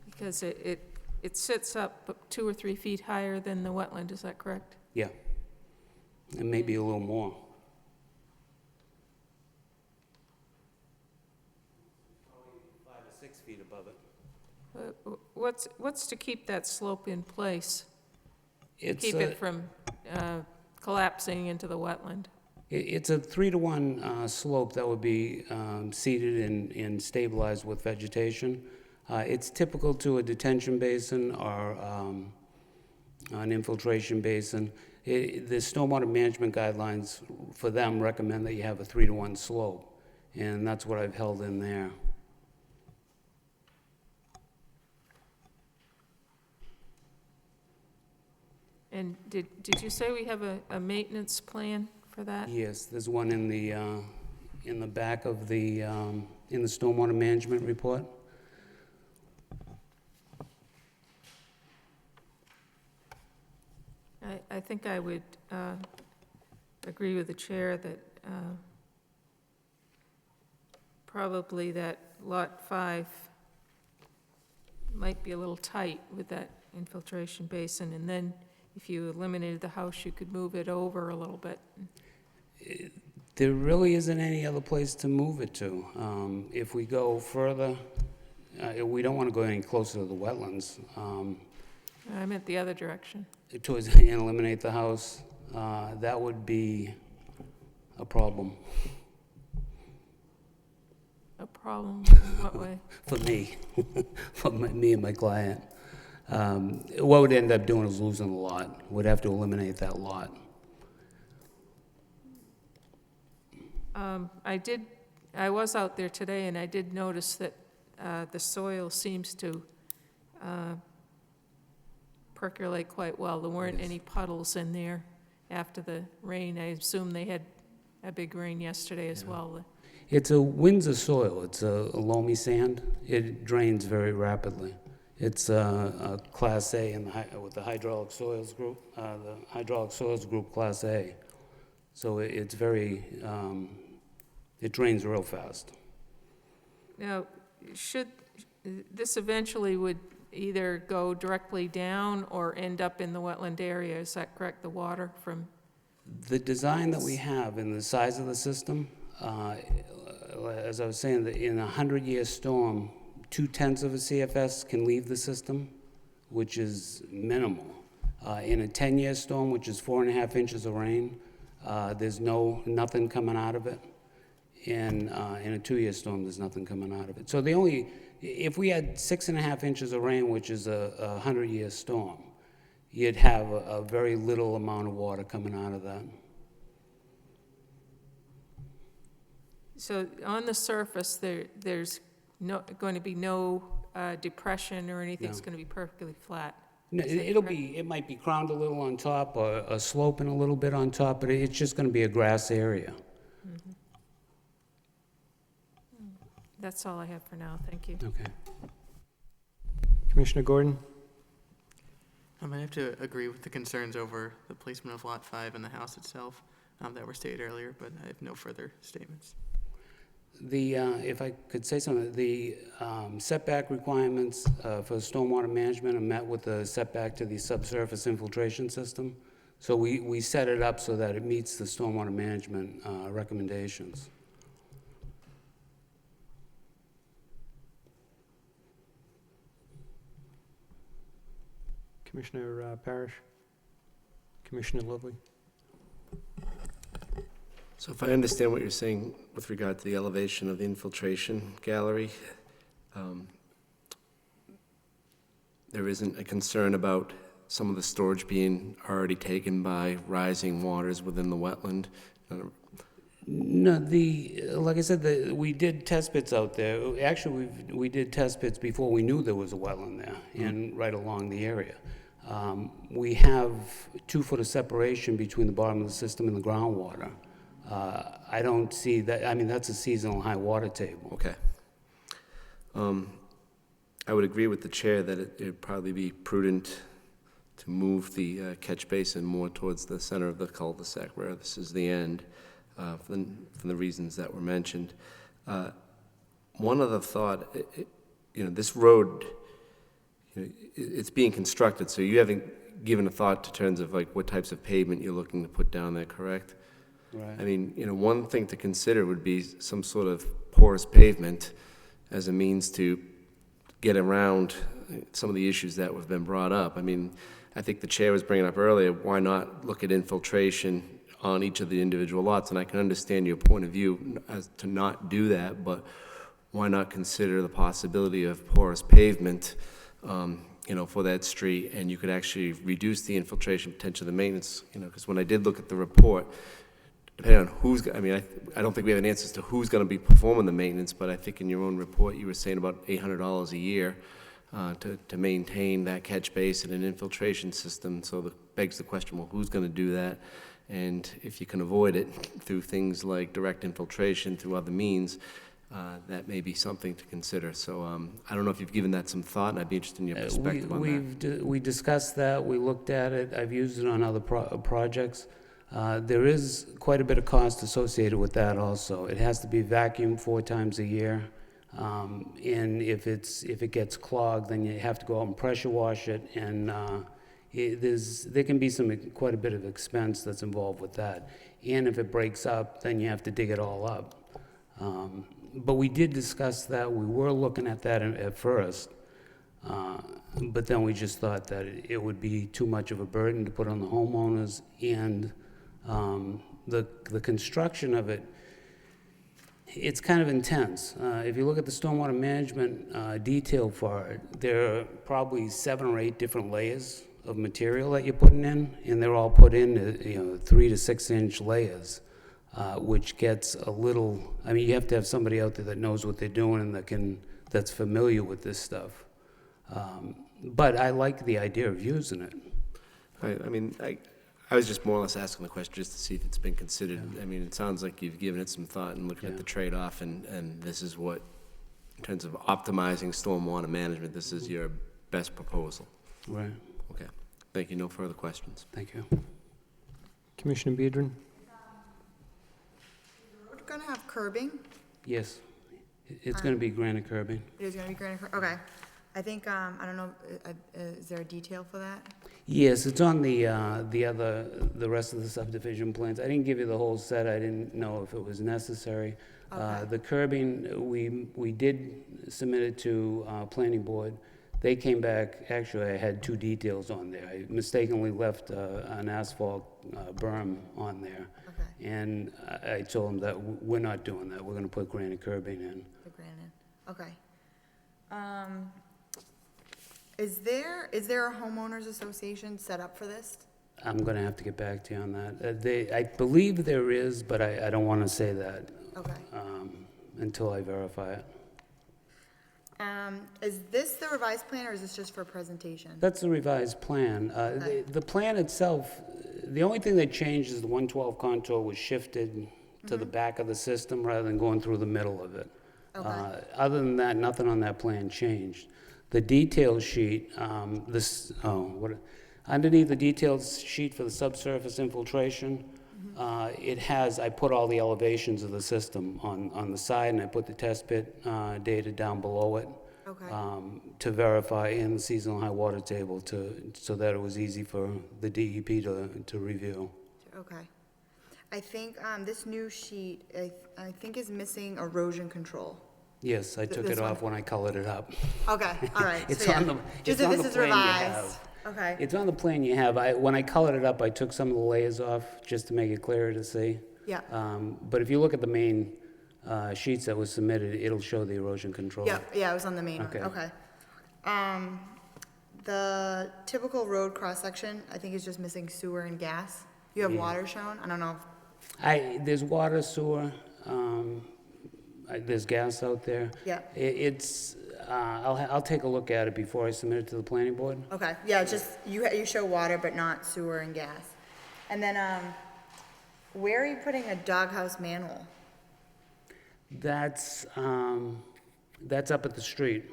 Because it sits up 2 or 3 feet higher than the wetland, is that correct? Yeah, and maybe a little more. Probably 5 or 6 feet above it. What's to keep that slope in place? It's Keep it from collapsing into the wetland? It's a 3-to-1 slope that would be seeded and stabilized with vegetation. It's typical to a detention basin or an infiltration basin. The stormwater management guidelines for them recommend that you have a 3-to-1 slope, and that's what I've held in there. And did you say we have a maintenance plan for that? Yes, there's one in the back of the in the stormwater management report. I think I would agree with the chair that probably that Lot 5 might be a little tight with that infiltration basin, and then if you eliminated the house, you could move it over a little bit. There really isn't any other place to move it to. If we go further, we don't want to go any closer to the wetlands. I meant the other direction. Towards, and eliminate the house, that would be a problem A problem in what way? for me, me and my client. What we'd end up doing is losing the lot. We'd have to eliminate that lot. I was out there today, and I did notice that the soil seems to percolate quite well. There weren't any puddles in there after the rain. I assume they had a big rain yesterday as well. It's a Windsor soil. It's a loamy sand. It drains very rapidly. It's a Class A with the hydraulic soils group, Class A. So it's very, it drains real fast. Now, this eventually would either go directly down or end up in the wetland area, is that correct, the water from? The design that we have and the size of the system, as I was saying, in a 100-year storm, 0.2 of a CFS can leave the system, which is minimal. In a 10-year storm, which is 4.5 inches of rain, there's nothing coming out of it. And in a 2-year storm, there's nothing coming out of it. So if we had 6.5 inches of rain, which is a 100-year storm, you'd have a very little amount of water coming out of that. So on the surface, there's going to be no depression or anything, it's No. going to be perfectly flat? No, it might be crowned a little on top or sloping a little bit on top, but it's just going to be a grass area. Mhm. That's all I have for now, thank you. Okay. Commissioner Gordon? I have to agree with the concerns over the placement of Lot 5 and the house itself that were stated earlier, but I have no further statements. If I could say something, the setback requirements for stormwater management are met with the setback to the subsurface infiltration system. So we set it up so that it meets the stormwater management recommendations. Commissioner Parrish? Commissioner Lovely? So if I understand what you're saying with regard to the elevation of the infiltration gallery, there isn't a concern about some of the storage being already taken by rising waters within the wetland? No, like I said, we did test pits out there. Actually, we did test pits before we knew there was a wetland there and right along the area. We have 2 foot of separation between the bottom of the system and the groundwater. I don't see that, I mean, that's a seasonal high water table. Okay. I would agree with the chair that it'd probably be prudent to move the catch basin more towards the center of the cul-de-sac where this is the end, for the reasons that were mentioned. One other thought, this road, it's being constructed, so you haven't given a thought to terms of like what types of pavement you're looking to put down there, correct? Right. I mean, one thing to consider would be some sort of porous pavement as a means to get around some of the issues that have been brought up. I mean, I think the chair was bringing up earlier, why not look at infiltration on each of the individual lots? And I can understand your point of view as to not do that, but why not consider the possibility of porous pavement, for that street, and you could actually reduce the infiltration potential of the maintenance, because when I did look at the report, depending on who's, I don't think we have an answer as to who's going to be performing the maintenance, but I think in your own report, you were saying about $800 a year to maintain that catch basin and infiltration system. So that begs the question, well, who's going to do that? And if you can avoid it through things like direct infiltration through other means, that may be something to consider. So I don't know if you've given that some thought, and I'd be interested in your perspective on that. We discussed that, we looked at it, I've used it on other projects. There is quite a bit of cost associated with that also. It has to be vacuumed 4 times a year. And if it gets clogged, then you have to go out and pressure wash it, and there can be quite a bit of expense that's involved with that. And if it breaks up, then you have to dig it all up. But we did discuss that. We were looking at that at first, but then we just thought that it would be too much of a burden to put on the homeowners, and the construction of it, it's kind of intense. If you look at the stormwater management detail for it, there are probably 7 or 8 different layers of material that you're putting in, and they're all put in, 3 to 6 inch layers, which gets a little. I mean, you have to have somebody out there that knows what they're doing and that's familiar with this stuff. But I like the idea of using it. I was just more or less asking the question just to see if it's been considered. I mean, it sounds like you've given it some thought and looking at the trade-off, and this is what, in terms of optimizing stormwater management, this is your best proposal. Right. Okay. Thank you. No further questions. Thank you. Commissioner Biedron? We're gonna have curbing. Yes, it's going to be granite curbing. It is gonna be granite okay. I think, I don't know, is there a detail for that? Yes, it's on the rest of the subdivision plans. I didn't give you the whole set. I didn't know if it was necessary. Okay. The curbing, we did submit it to planning board. They came back, actually, I had 2 details on there. I mistakenly left an asphalt berm on there. Okay, And I told them that we're not doing that. We're going to put granite curbing in. the granite, okay. Is there a homeowners association set up for this? I'm going to have to get back to you on that. I believe there is, but I don't want to say that Okay. until I verify it. Is this the revised plan, or is this just for presentation? That's the revised plan. Okay. The plan itself, the only thing that changed is the 112 contour was shifted to the back of the system rather than going through the middle of it. Okay. Other than that, nothing on that plan changed. The detail sheet, underneath the details sheet for the subsurface infiltration, it has, I put all the elevations of the system on the side, and I put the test pit data down below it. Okay. To verify in the seasonal high water table so that it was easy for the DEP to review. Okay. I think, this new sheet, I think is missing erosion control. Yes, I took This it one? off when I colored it up. Okay, all right. It's so yeah. on the, Just it's that on this the is plan you revised. have. Okay, It's on the plan you have. When I colored it up, I took some of the layers off just to make it clearer to see. yeah, But if you look at the main sheets that was submitted, it'll show the erosion control. yeah, it was on the main one, Okay. okay. The typical road cross-section, I think is just missing sewer and gas. You have Yeah. water shown, I don't know, There's water, sewer, there's gas out there. yeah, I'll take a look at it before I submit it to the planning board. okay, yeah, just, you show water, but not sewer and gas. And then, where are you putting a doghouse manhole? That's up at the street.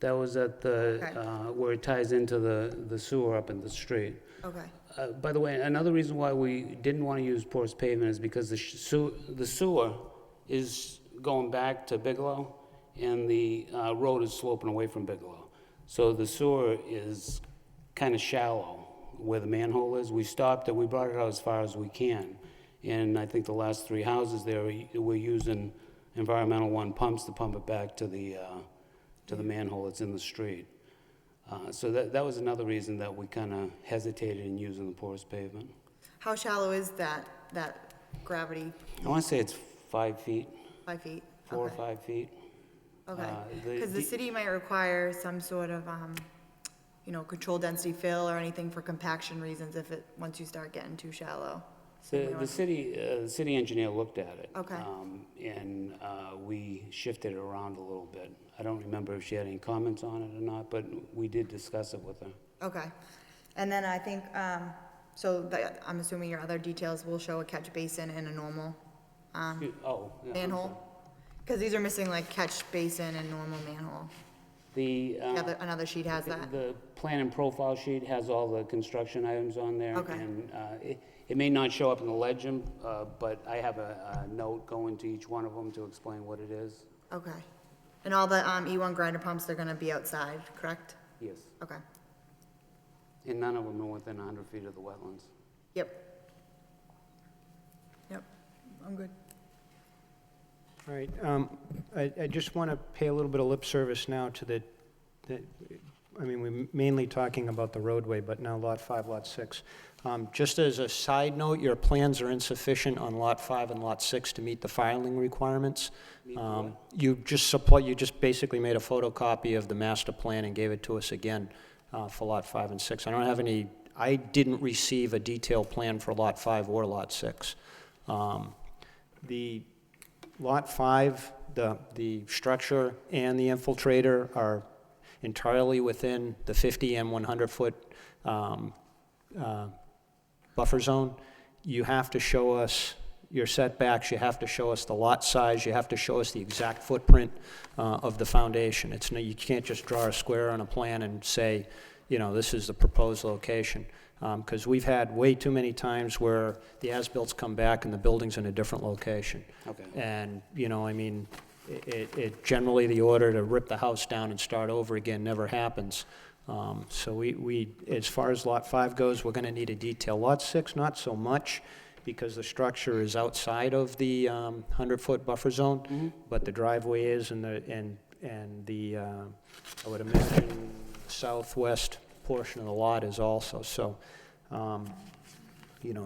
That was at the, Okay. where it ties into the sewer up in the street. Okay, By the way, another reason why we didn't want to use porous pavement is because the sewer is going back to Bigelow, and the road is sloping away from Bigelow. So the sewer is kind of shallow where the manhole is. We stopped it, we brought it out as far as we can. And I think the last 3 houses there, we're using environmental 1 pumps to pump it back to the manhole that's in the street. So that was another reason that we kind of hesitated in using the porous pavement. how shallow is that gravity, I want to say it's 5 feet, 5 feet? 4 or Okay. 5 feet. Okay, the because the city might require some sort of, control density fill or anything for compaction reasons once you start getting too shallow. So we The want- city engineer looked at it. Okay. And we shifted it around a little bit. I don't remember if she had any comments on it or not, but we did discuss it with her. Okay, and then I think, I'm assuming your other details will show a catch basin and a normal, Oh, yeah, I'm manhole? Because these are missing like catch basin and normal manhole. The, Another sheet has that. the plan and profile sheet has all the construction items on there. Okay. And It may not show up in the legend, but I have a note going to each one of them to explain what it is. Okay. And all the E1 grinder pumps, they're gonna be outside, correct? Yes. Okay. And none of them are within 100 feet of the wetlands. Yep. Yep, I'm good. All right, I just want to pay a little bit of lip service now to I mean, we're mainly talking about the roadway, but now Lot 5, Lot 6. Just as a side note, your plans are insufficient on Lot 5 and Lot 6 to meet the filing requirements. You just basically made a photocopy of the master plan and gave it to us again for Lot 5 and 6. I didn't receive a detailed plan for Lot 5 or Lot 6. The Lot 5, the structure and the infiltrator are entirely within the 50 and 100-foot buffer zone. You have to show us your setbacks, you have to show us the lot size, you have to show us the exact footprint of the foundation. You can't just draw a square on a plan and say, this is the proposed location. Because we've had way too many times where the as-bills come back and the building's in a different location. Okay. And, it generally the order to rip the house down and start over again never happens. So we, as far as Lot 5 goes, we're gonna need a detail. Lot 6, not so much, because the structure is outside of the 100-foot buffer zone, but the driveway is, and the I would imagine, southwest portion of the lot is also. So,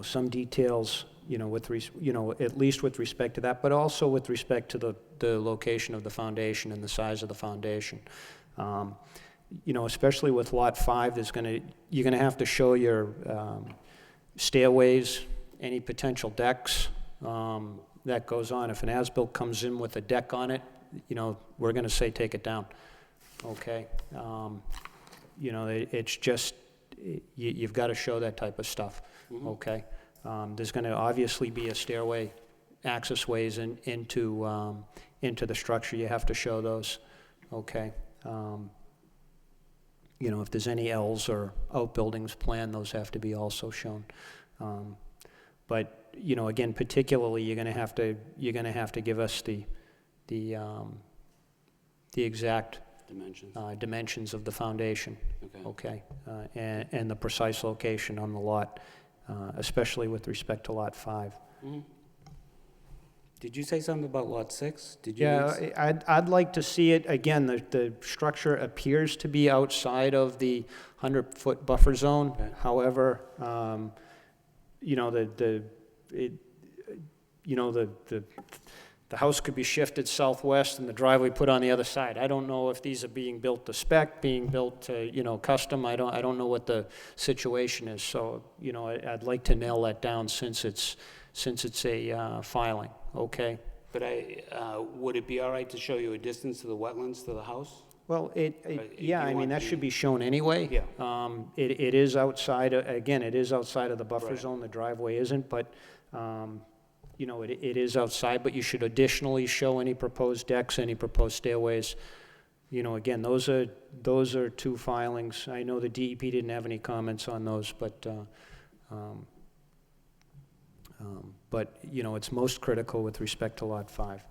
some details, at least with respect to that, but also with respect to the location of the foundation and the size of the foundation. Especially with Lot 5, you're gonna have to show your stairways, any potential decks that goes on. If an as-built comes in with a deck on it, we're gonna say take it down, okay? It's just, you've got to show that type of stuff, okay? There's going to obviously be a stairway, access ways into the structure. You have to show those, okay? If there's any L's or outbuildings planned, those have to be also shown. But again, particularly, you're going to have to give us the exact dimensions of the foundation, okay? And the precise location on the lot, especially with respect to Lot 5. Did you say something about Lot 6? Yeah, I'd like to see it, again, the structure appears to be outside of the 100-foot buffer zone. Okay. However, the house could be shifted southwest and the driveway put on the other side. I don't know if these are being built to spec, being built to, custom. I don't know what the situation is. So, I'd like to nail that down since it's a filing, okay? But would it be all right to show you a distance to the wetlands to the house? Well, yeah, you want that the- should be shown anyway. Yeah. It is outside, again, it is outside of the buffer Right. zone. The driveway isn't, but, it is outside, but you should additionally show any proposed decks, any proposed stairways. Again, those are two filings. I know the DEP didn't have any comments on those, but it's most critical with respect to Lot 5.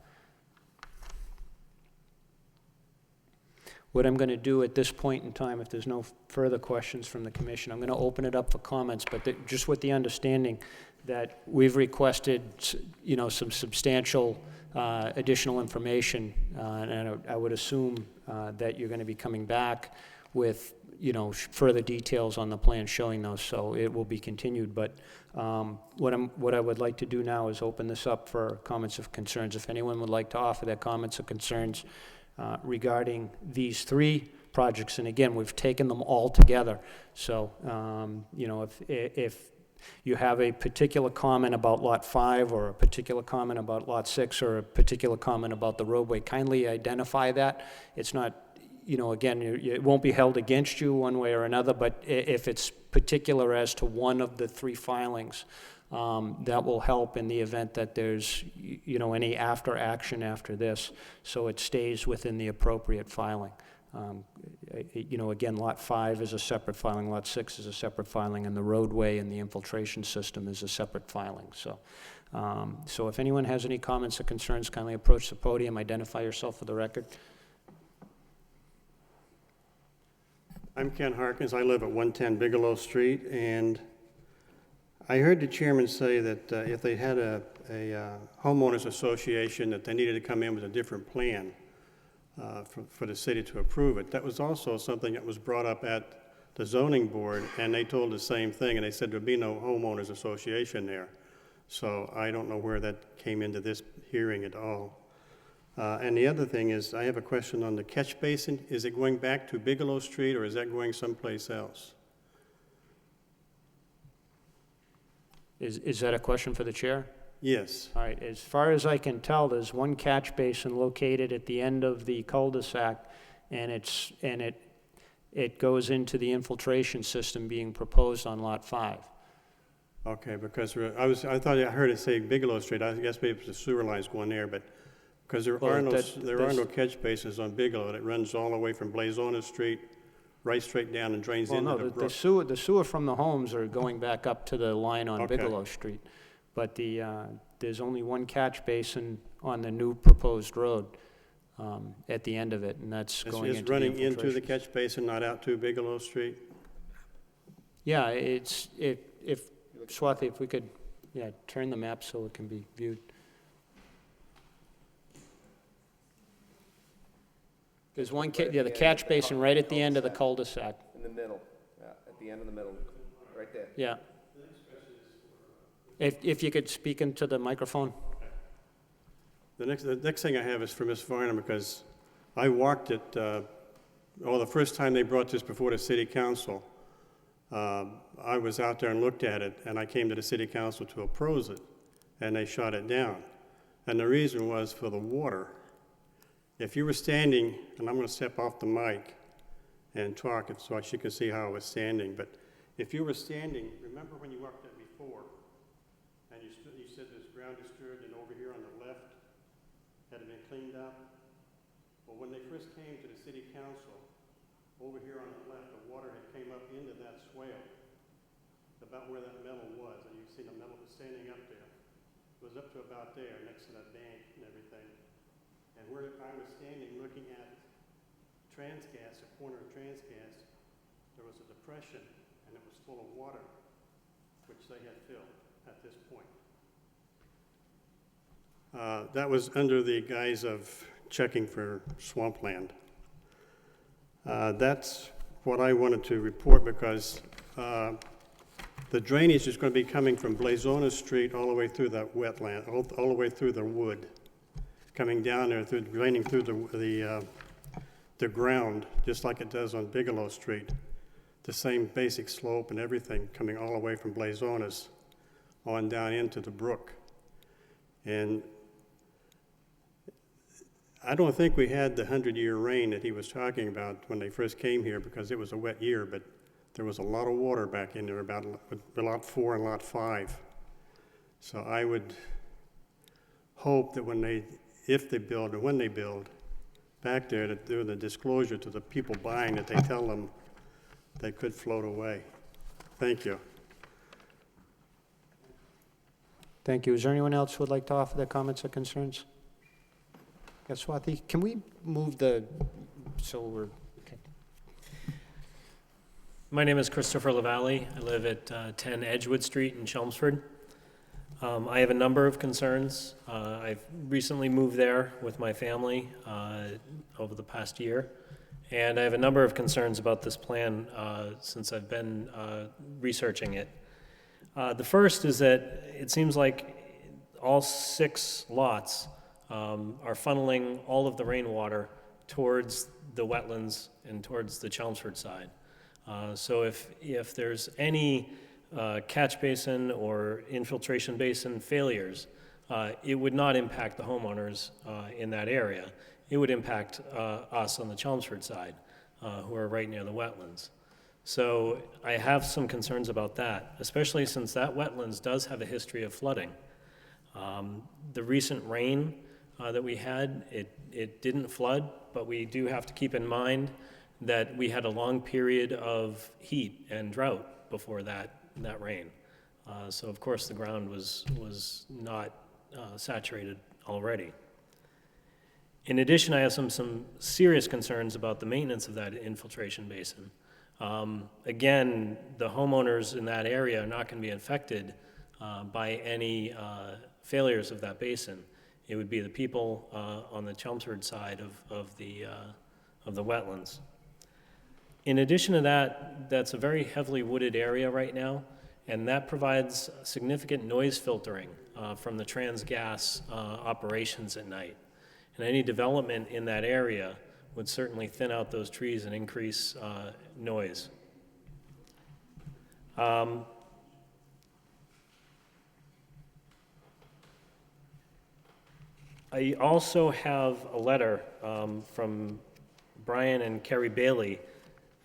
What I'm going to do at this point in time, if there's no further questions from the commission, I'm going to open it up for comments, but just with the understanding that we've requested, some substantial additional information, and I would assume that you're going to be coming back with, further details on the plan showing those, so it will be continued. But what I would like to do now is open this up for comments of concerns. If anyone would like to offer their comments or concerns regarding these three projects, and again, we've taken them all together. So, if you have a particular comment about Lot 5, or a particular comment about Lot 6, or a particular comment about the roadway, kindly identify that. It's not, again, it won't be held against you one way or another, but if it's particular as to one of the three filings, that will help in the event that there's, any after action after this, so it stays within the appropriate filing. You know, again, Lot 5 is a separate filing, Lot 6 is a separate filing, and the roadway and the infiltration system is a separate filing. So if anyone has any comments or concerns, kindly approach the podium, identify yourself for the record. I'm Ken Harkins. I live at 110 Bigelow Street, and I heard the chairman say that if they had a homeowners association, that they needed to come in with a different plan for the city to approve it. That was also something that was brought up at the zoning board, and they told the same thing, and they said there'd be no homeowners association there. So I don't know where that came into this hearing at all. And the other thing is, I have a question on the catch basin. Is it going back to Bigelow Street, or is that going someplace else? Is that a question for the chair? Yes. All right, as far as I can tell, there's one catch basin located at the end of the cul-de-sac, and it goes into the infiltration system being proposed on Lot 5. Okay, because I thought I heard it say Bigelow Street. I guess maybe it's the sewer lines going there, but because there Well, are there's- no catch basins on Bigelow. It runs all the way from Blazona Street, right straight down and drains Well, into no, the the brook. sewer from the homes are going back up to the line on Okay. Bigelow Street. But there's only one catch basin on the new proposed road at the end of it, and that's going It's into the running into the infiltration. catch basin, not out to Bigelow Street? Yeah, if Swati, if we could, turn the map so it can be viewed. There's one, the catch basin right at the end of the cul-de-sac. In the middle, at the end of the middle, right there. Yeah. If you could speak into the microphone. The next thing I have is for Ms. Varner, because I walked it, the first time they brought this before the city council, I was out there and looked at it, and I came to the city council to oppose it, and they shot it down. And the reason was for the water. If you were standing, and I'm going to step off the mic and talk so she can see how I was standing, but if you were standing, remember when you walked it before, and you said this ground disturbed, and over here on the left had been cleaned up? Well, when they first came to the city council, over here on the left, the water had came up into that swale, about where that metal was, and you see the metal was standing up there. It was up to about there, next to that bank and everything. And where I was standing looking at Transgas, a corner of Transgas, there was a depression, and it was full of water, which they had filled at this point. That was under the guise of checking for swampland. That's what I wanted to report, because the drainage is going to be coming from Blazona Street all the way through that wetland, all the way through the wood, coming down there, draining through the ground, just like it does on Bigelow Street. The same basic slope and everything, coming all the way from Blazona's on down into the brook. And I don't think we had the 100-year rain that he was talking about when they first came here, because it was a wet year, but there was a lot of water back in there, about Lot 4 and Lot 5. So I would hope that if they build, or when they build back there, that do the disclosure to the people buying, that they tell them they could float away. Thank you. Thank you. Is there anyone else who would like to offer their comments or concerns? Yes, Swati, can we move okay. My name is Christopher LaValle. I live at 10 Edgewood Street in Chelmsford. I have a number of concerns. I've recently moved there with my family over the past year, and I have a number of concerns about this plan since I've been researching it. The first is that it seems like all 6 lots are funneling all of the rainwater towards the wetlands and towards the Chelmsford side. So if there's any catch basin or infiltration basin failures, it would not impact the homeowners in that area. It would impact us on the Chelmsford side, who are right near the wetlands. So I have some concerns about that, especially since that wetlands does have a history of flooding. The recent rain that we had, it didn't flood but we do have to keep in mind that we had a long period of heat and drought before that rain. So of course the ground was not saturated already. In addition, I have some serious concerns about the maintenance of that infiltration basin. Again, the homeowners in that area are not going to be affected by any failures of that basin. It would be the people on the Chelmsford side of the wetlands. In addition to that, that's a very heavily wooded area right now, and that provides significant noise filtering from the trans-gas operations at night. And any development in that area would certainly thin out those trees and increase noise. I also have a letter from Brian and Kerry Bailey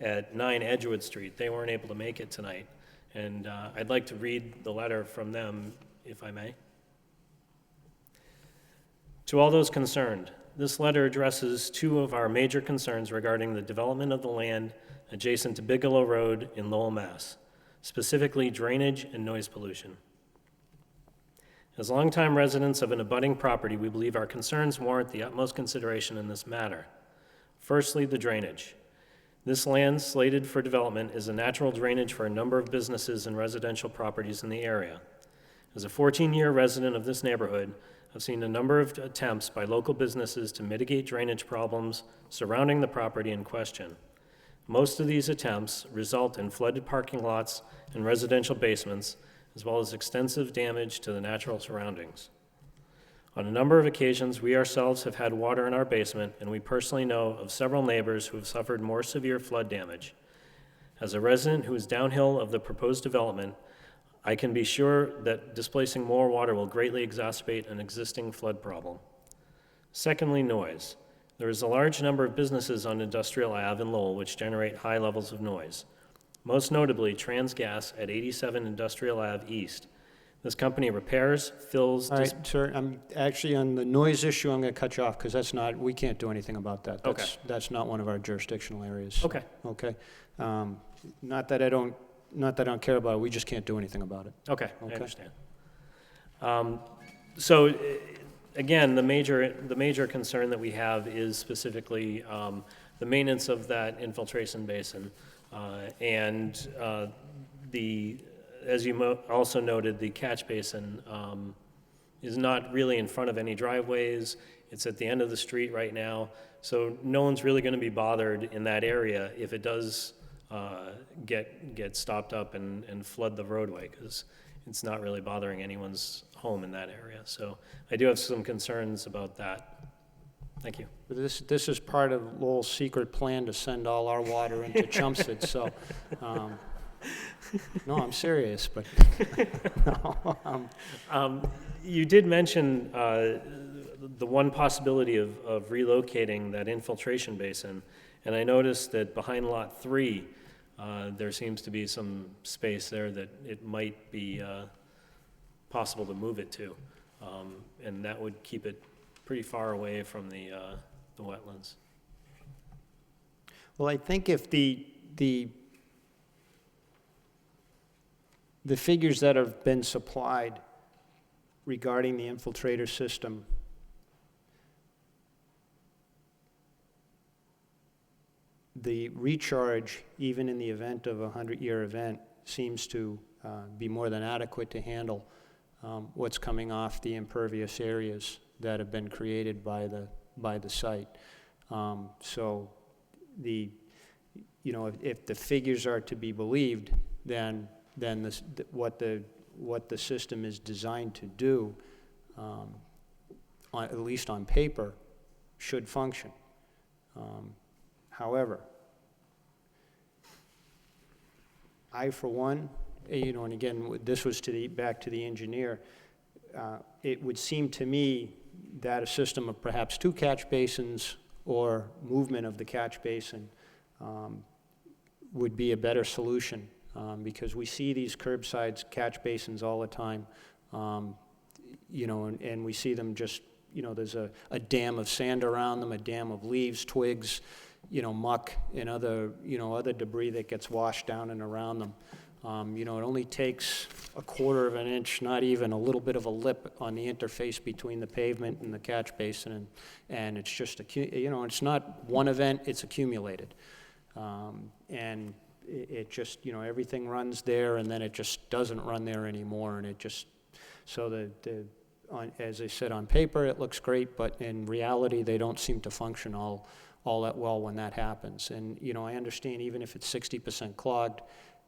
at 9 Edgewood Street. They weren't able to make it tonight. And I'd like to read the letter from them, if I may. To all those concerned, this letter addresses 2 of our major concerns regarding the development of the land adjacent to Bigelow Road in Lowell, Mass., specifically drainage and noise pollution. As longtime residents of an abutting property, we believe our concerns warrant the utmost consideration in this matter. Firstly, the drainage. This land slated for development is a natural drainage for a number of businesses and residential properties in the area. As a 14-year resident of this neighborhood, I've seen a number of attempts by local businesses to mitigate drainage problems surrounding the property in question. Most of these attempts result in flooded parking lots and residential basements, as well as extensive damage to the natural surroundings. On a number of occasions, we ourselves have had water in our basement, and we personally know of several neighbors who have suffered more severe flood damage. As a resident who is downhill of the proposed development, I can be sure that displacing more water will greatly exacerbate an existing flood problem. Secondly, noise. There is a large number of businesses on Industrial Ave in Lowell which generate high levels of noise. Most notably, Transgas at 87 Industrial Ave East. This company repairs, fills... All right, sir, I'm actually on the noise issue, I'm going to cut you off because we can't do anything about that. Okay. That's not one of our jurisdictional areas. Okay. Okay. Not that I don't care about it, we just can't do anything about it. Okay, I Okay. understand. So, again, the major concern that we have is specifically the maintenance of that infiltration basin, and as you also noted, the catch basin is not really in front of any driveways. It's at the end of the street right now, so no one's really going to be bothered in that area if it does get stopped up and flood the roadway, because it's not really bothering anyone's home in that area. So I do have some concerns about that. Thank you. This is part of Lowell's secret plan to send all our water into Chelmsford, so, no, I'm serious, but, no, You did mention the one possibility of relocating that infiltration basin, and I noticed that behind Lot 3, there seems to be some space there that it might be possible to move it to, and that would keep it pretty far away from the wetlands. well, I think if the figures that have been supplied regarding the infiltrator system the recharge, even in the event of a 100-year event, seems to be more than adequate to handle what's coming off the impervious areas that have been created by the site. So if the figures are to be believed, then what the system is designed to do, at least on paper, should function. However, I, for one, and again, this was back to the engineer, it would seem to me that a system of perhaps 2 catch basins or movement of the catch basin would be a better solution, because we see these curbside catch basins all the time, and we see them just there's a dam of sand around them, a dam of leaves, twigs, muck and other debris that gets washed down and around them. It only takes a quarter of an inch, not even a little bit of a lip on the interface between the pavement and the catch basin, and it's just, it's not one event, it's accumulated. And it just, everything runs there, and then it just doesn't run there anymore, and it just, so as I said, on paper, it looks great, but in reality, they don't seem to function all that well when that happens. And, I understand even if it's 60% clogged,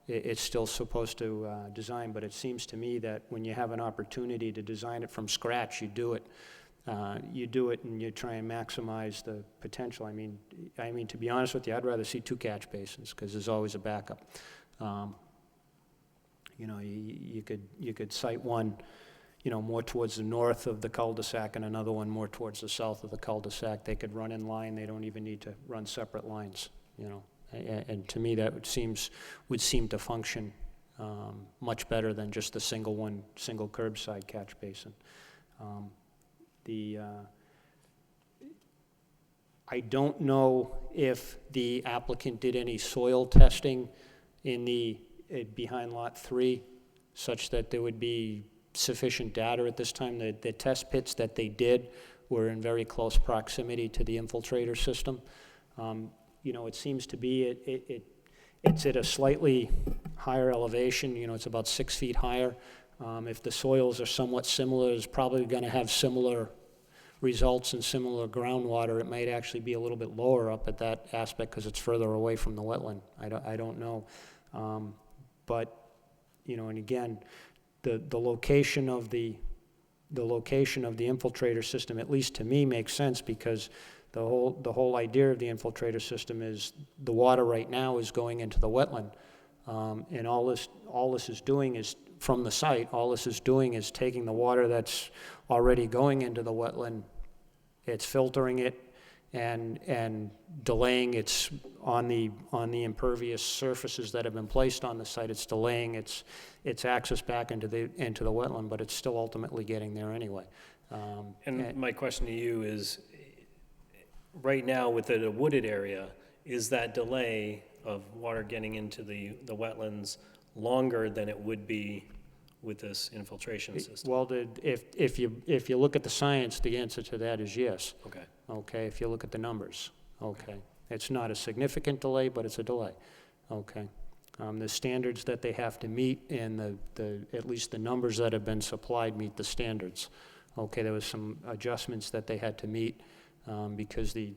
it's still supposed to design, but it seems to me that when you have an opportunity to design it from scratch, you do it. And you try and maximize the potential. I mean, to be honest with you, I'd rather see 2 catch basins, because there's always a backup. You could site one, more towards the north of the cul-de-sac, and another one more towards the south of the cul-de-sac. They could run in line. They don't even need to run separate lines, And to me, that would seem to function much better than just the single curbside catch basin. I don't know if the applicant did any soil testing behind Lot 3, such that there would be sufficient data at this time. The test pits that they did were in very close proximity to the infiltrator system. It seems to be it's at a slightly higher elevation. It's about 6 feet higher. If the soils are somewhat similar, it's probably going to have similar results and similar groundwater. It might actually be a little bit lower up at that aspect because it's further away from the wetland. I don't know. But, and again, the location of the infiltrator system, at least to me, makes sense, because the whole idea of the infiltrator system is the water right now is going into the wetland. And all this is doing is, from the site, all this is doing is taking the water that's already going into the wetland, it's filtering it and delaying its, on the impervious surfaces that have been placed on the site, it's delaying its access back into the wetland, but it's still ultimately getting there anyway. And my question to you is, right now within a wooded area, is that delay of water getting into the wetlands longer than it would be with this infiltration system? Well, if you look at the science, the answer to that is yes. Okay. Okay, if you look at the numbers, okay. It's not a significant delay, but it's a delay, okay. The standards that they have to meet and at least the numbers that have been supplied meet the standards. Okay, there was some adjustments that they had to meet because the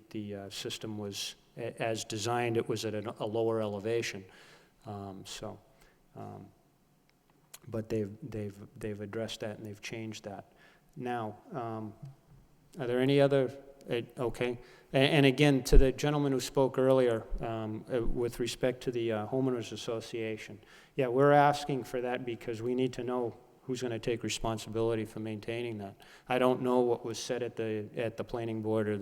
system was, as designed, it was at a lower elevation. But they've addressed that and they've changed that. Now, are there any other, okay. And again, to the gentleman who spoke earlier with respect to the homeowners association, yeah, we're asking for that because we need to know who's going to take responsibility for maintaining that. I don't know what was said at the planning board or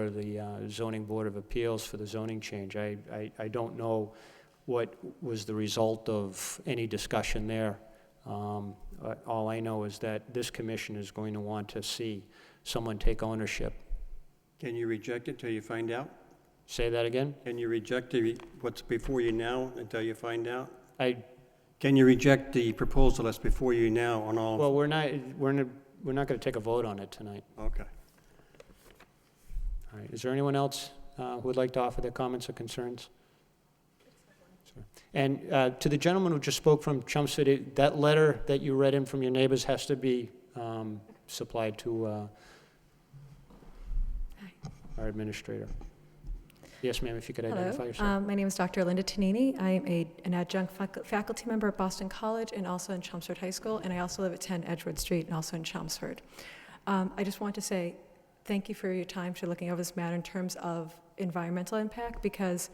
the zoning board of appeals for the zoning change. I don't know what was the result of any discussion there. All I know is that this commission is going to want to see someone take ownership. Can you reject it till you find out? Say that again? Can you reject what's before you now until you find out? Can you reject the proposal that's before you now on all? Well, we're not going to take a vote on it tonight. Okay. All right. Is there anyone else who would like to offer their comments or concerns? Sure. And to the gentleman who just spoke from Chelmsford, that letter that you read in from your neighbors has to be supplied to our administrator. Yes, ma'am, if you could identify yourself. Hello, my name is Dr. Linda Tanini. I am an adjunct faculty member at Boston College and also in Chelmsford High School, and I also live at 10 Edgewood Street and also in Chelmsford. I just want to say thank you for your time for looking over this matter in terms of environmental impact, because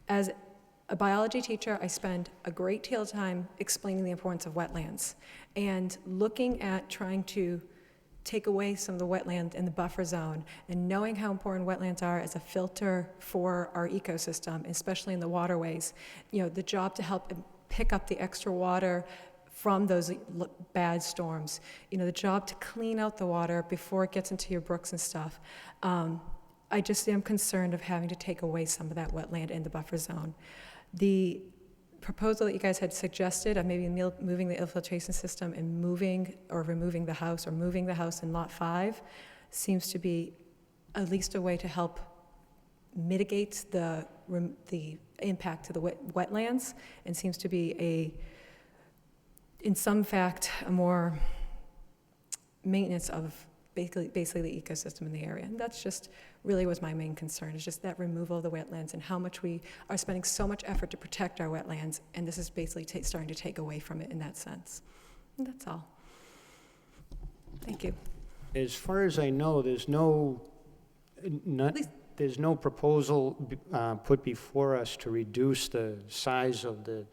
as a biology teacher, I spend a great deal of time explaining the importance of wetlands and looking at trying to take away some of the wetland in the buffer zone, and knowing how important wetlands are as a filter for our ecosystem, especially in the waterways. The job to help pick up the extra water from those bad storms. You know, the job to clean out the water before it gets into your brooks and stuff. I just am concerned of having to take away some of that wetland in the buffer zone. The proposal that you guys had suggested of maybe moving the infiltration system and moving or removing the house or moving the house in Lot 5 seems to be at least a way to help mitigate the impact to the wetlands, and seems to be in some fact, a more maintenance of basically the ecosystem in the area. And that's just really was my main concern, is just that removal of the wetlands and how much we are spending so much effort to protect our wetlands, and this is basically starting to take away from it in that sense. And that's all. Thank you. As far as I know, there's no proposal put before us to reduce the size of the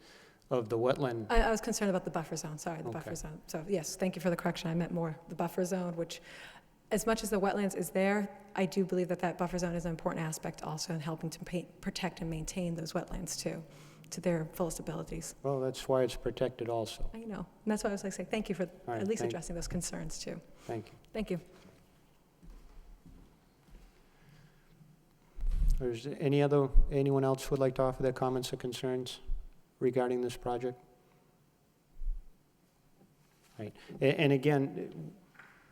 wetland. I was concerned about the buffer zone, sorry, the Okay. buffer zone. So yes, thank you for the correction. I meant more the buffer zone, which, as much as the wetlands is there, I do believe that that buffer zone is an important aspect also in helping to protect and maintain those wetlands too, to their fullest abilities. Well, that's why it's protected also. I know, and that's why I was like, saying thank you for All right, at least thank- addressing those concerns too. Thank you. Thank you. Is there anyone else who would like to offer their comments or concerns regarding this project? Right. And again,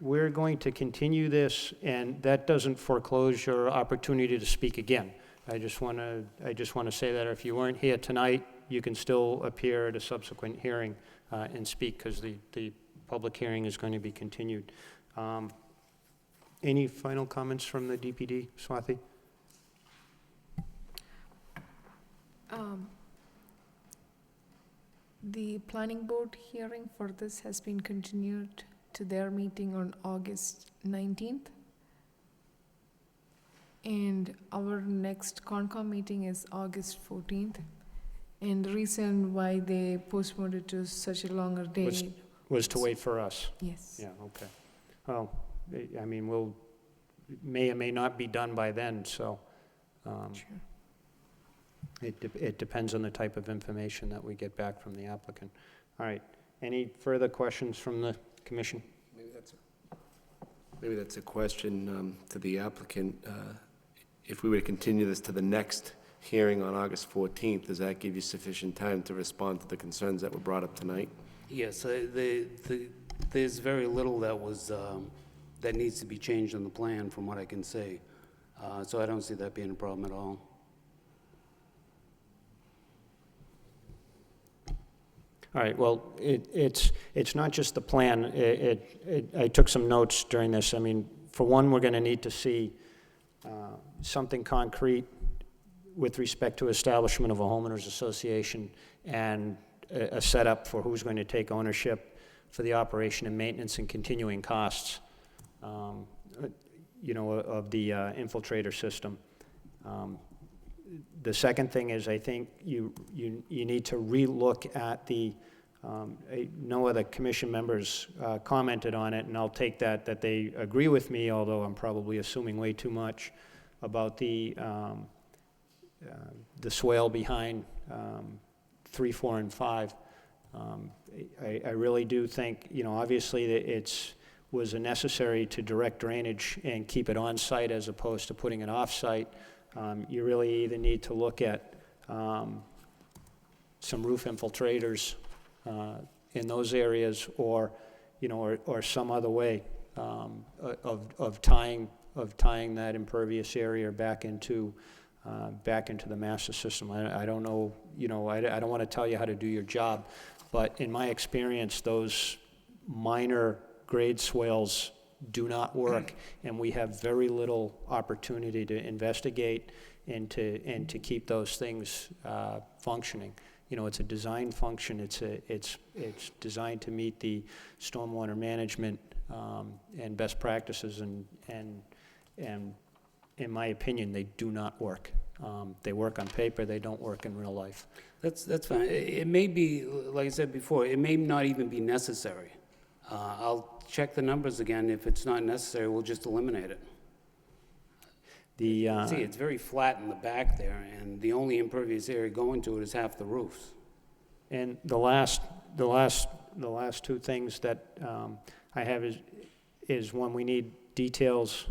we're going to continue this, and that doesn't foreclose your opportunity to speak again. I just want to say that if you weren't here tonight, you can still appear at a subsequent hearing and speak, because the public hearing is going to be continued. Any final comments from the DPD, Swati? The planning board hearing for this has been continued to their meeting on August 19th. And our next Concom meeting is August 14th. And the reason why they postponed it to such a longer date. Was to wait for us. Yes. Yeah, okay. Well, I mean, may or may not be done by then, so Sure. it depends on the type of information that we get back from the applicant. All right, any further questions from the commission? Maybe that's a question to the applicant. If we were to continue this to the next hearing on August 14th, does that give you sufficient time to respond to the concerns that were brought up tonight? Yes, there's very little that needs to be changed on the plan, from what I can say. So I don't see that being a problem at all. All right, well, it's not just the plan. I took some notes during this. I mean, for one, we're going to need to see something concrete with respect to establishment of a homeowners association and a setup for who's going to take ownership for the operation and maintenance and continuing costs, of the infiltrator system. The second thing is, I think you need to relook at the, no other commission members commented on it, and I'll take that they agree with me, although I'm probably assuming way too much, about the swale behind 3, 4, and 5. I really do think, obviously that was necessary to direct drainage and keep it on site as opposed to putting it off site. You really either need to look at some roof infiltrators in those areas, or some other way of tying that impervious area back into the master system. I don't know, I don't want to tell you how to do your job, but in my experience, those minor grade swales do not work, and we have very little opportunity to investigate and to keep those things functioning. It's a design function. It's designed to meet the stormwater management and best practices, and in my opinion, they do not work. They work on paper. They don't work in real life. That's fine. It may be, like I said before, it may not even be necessary. I'll check the numbers again. If it's not necessary, we'll just eliminate it. See, it's very flat in the back there, and the only impervious area going to it is half the roofs. And the last two things that I have is when we need details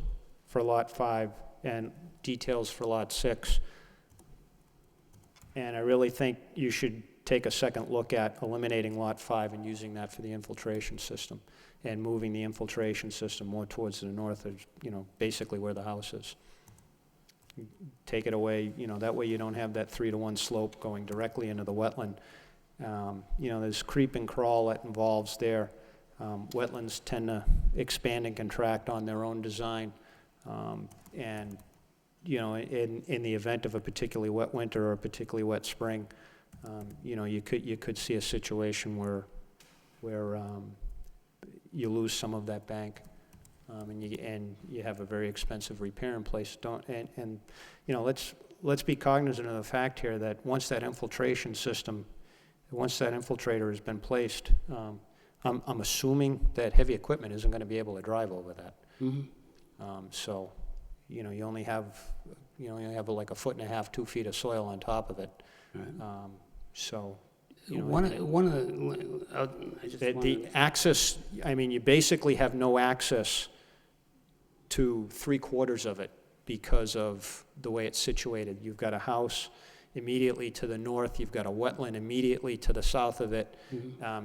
for Lot 5 and details for Lot 6. And I really think you should take a second look at eliminating Lot 5 and using that for the infiltration system, and moving the infiltration system more towards the north of, basically where the house is. Take it away, that way you don't have that 3-to-1 slope going directly into the wetland. There's creep and crawl that involves there. Wetlands tend to expand and contract on their own design. And, in the event of a particularly wet winter or a particularly wet spring, you could see a situation where you lose some of that bank, and you have a very expensive repair in place. Let's be cognizant of the fact here that once that infiltrator has been placed, I'm assuming that heavy equipment isn't going to be able to drive over that. So, you only have like 1.5 to 2 feet of soil on top of it. Right. So, One of the, I just the wanted, access, you basically have no access to 3/4 of it because of the way it's situated. You've got a house immediately to the north, you've got a wetland immediately to the south of it,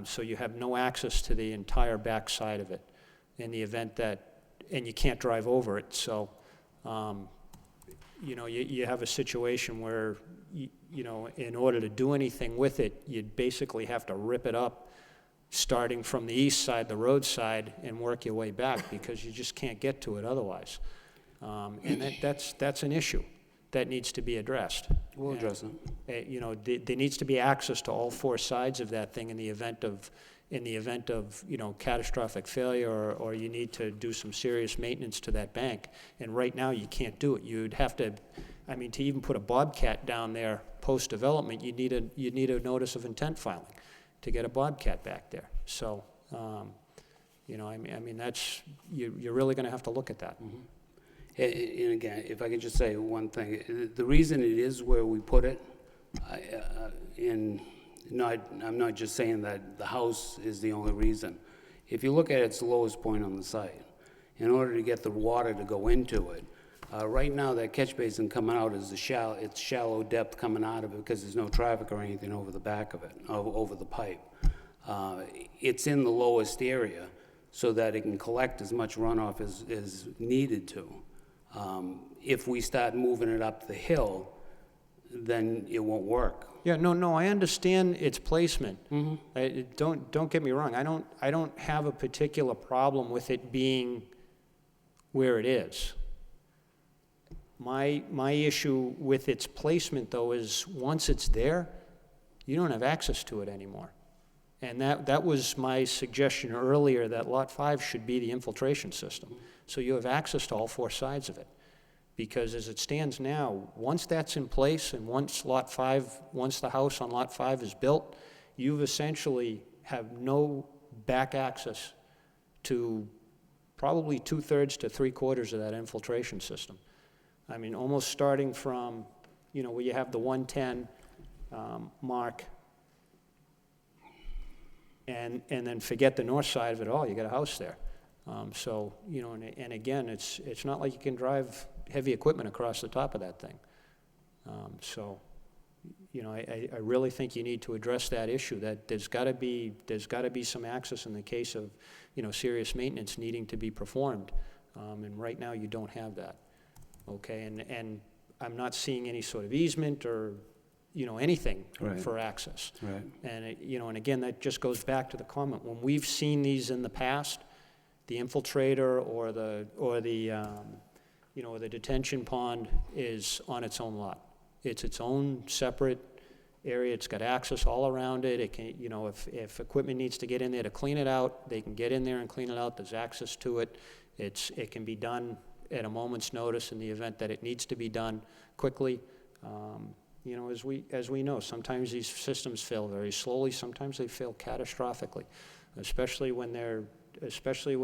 so you have no access to the entire back side of it in the event that, and you can't drive over it, so, you have a situation where, in order to do anything with it, you'd basically have to rip it up, starting from the east side, the roadside, and work your way back, because you just can't get to it otherwise. And that's an issue that needs to be addressed. we'll address it. There needs to be access to all 4 sides of that thing in the event of, catastrophic failure, or you need to do some serious maintenance to that bank. And right now, you can't do it. You'd have to, to even put a Bobcat down there post-development, you'd need a notice of intent filing to get a Bobcat back there. So, that's, you're really gonna have to look at that. And again, if I could just say one thing, the reason it is where we put it, I'm not just saying that the house is the only reason. If you look at its lowest point on the site, in order to get the water to go into it, right now that catch basin coming out is it's shallow depth coming out of it because there's no traffic or anything over the back of it, over the pipe. It's in the lowest area so that it can collect as much runoff as needed to. If we start moving it up the hill, then it won't work. Yeah, no, I understand its placement. Don't get me wrong. I don't have a particular problem with it being where it is. My issue with its placement, though, is once it's there, you don't have access to it anymore. And that was my suggestion earlier, that Lot 5 should be the infiltration system. So you have access to all 4 sides of it. Because as it stands now, once that's in place, and once the house on Lot 5 is built, you've essentially have no back access to probably 2/3 to 3/4 of that infiltration system. Almost starting from, where you have the 110 mark, and then forget the north side of it all, you got a house there. And again, it's not like you can drive heavy equipment across the top of that thing. I really think you need to address that issue, that there's got to be some access in the case of, serious maintenance needing to be performed. And right now, you don't have that. Okay, and I'm not seeing any sort of easement or, anything Right. for access. Right. And, and again, that just goes back to the comment. When we've seen these in the past, the infiltrator or the detention pond is on its own lot. It's its own separate area. It's got access all around it. It can, if equipment needs to get in there to clean it out, they can get in there and clean it out. There's access to it. It can be done at a moment's notice in the event that it needs to be done quickly. As we know, sometimes these systems fail very slowly. Sometimes they fail catastrophically, especially when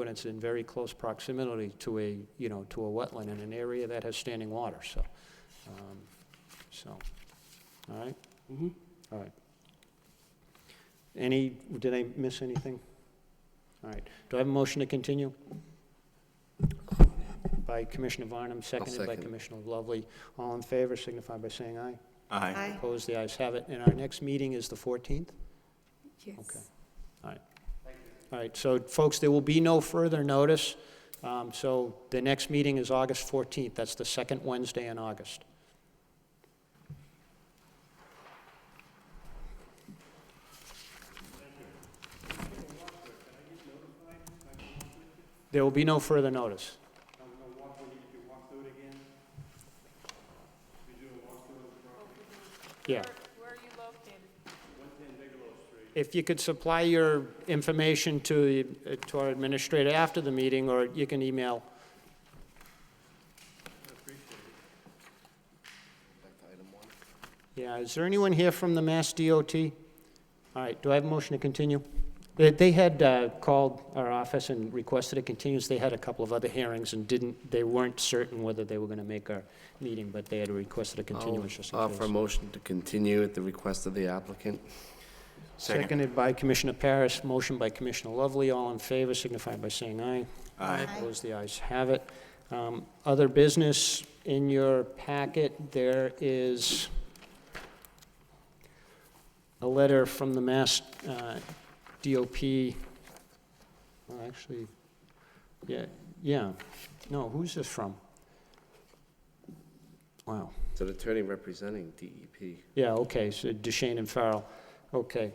it's in very close proximity to a wetland in an area that has standing water. So, all right. All right. Did I miss anything? All right. Do I have a motion to continue? By Commissioner Varnum, seconded by second. Commissioner Lovely. All in favor, signify by saying aye. Aye. Opposed, the ayes have it. And our next meeting is the 14th? Yes. Okay. All right, so folks, there will be no further notice. So the next meeting is August 14th. That's the second Wednesday in August. There will be no further notice. Yeah. Where are you located? If you could supply your information to our administrator after the meeting, or you can email. Yeah, is there anyone here from the Mass DOT? All right, do I have a motion to continue? They had called our office and requested a continuance. They had a couple of other hearings and they weren't certain whether they were going to make our meeting, but they had requested a continuance just in I'll offer a case. motion to continue at the request of the applicant. Second. Seconded by Commissioner Parrish, motion by Commissioner Lovely. All in favor, signify by saying aye. Aye. Opposed, the ayes have it. Other business in your packet, there is a letter from the Mass DOP. Well, actually, yeah. No, who's this from? Wow. It's an attorney representing DEP. Yeah, okay, so Duchesne and Farrell. Okay.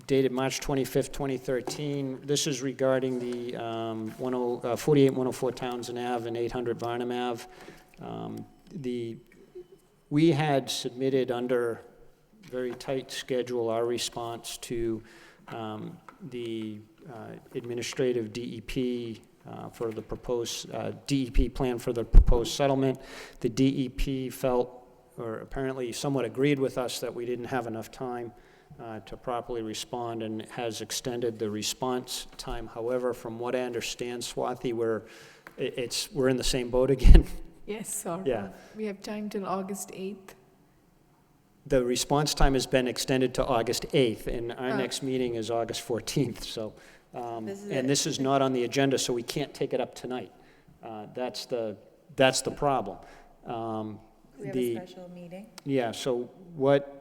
Dated March 25th, 2013. This is regarding the 48-104 Townsend Ave and 800 Varnum Ave. We had submitted under very tight schedule our response to the administrative DEP for the proposed DEP plan for the proposed settlement. The DEP felt, or apparently somewhat agreed with us, that we didn't have enough time to properly respond and has extended the response time. However, from what I understand, Swathi, we're in the same boat again. Yes, sir. Yeah. We have time till August 8th. The response time has been extended to August 8th, and our Oh. next meeting is August 14th, so, This is and it. this is not on the agenda, so we can't take it up tonight. That's the problem. We have The- a special meeting. Yeah, so what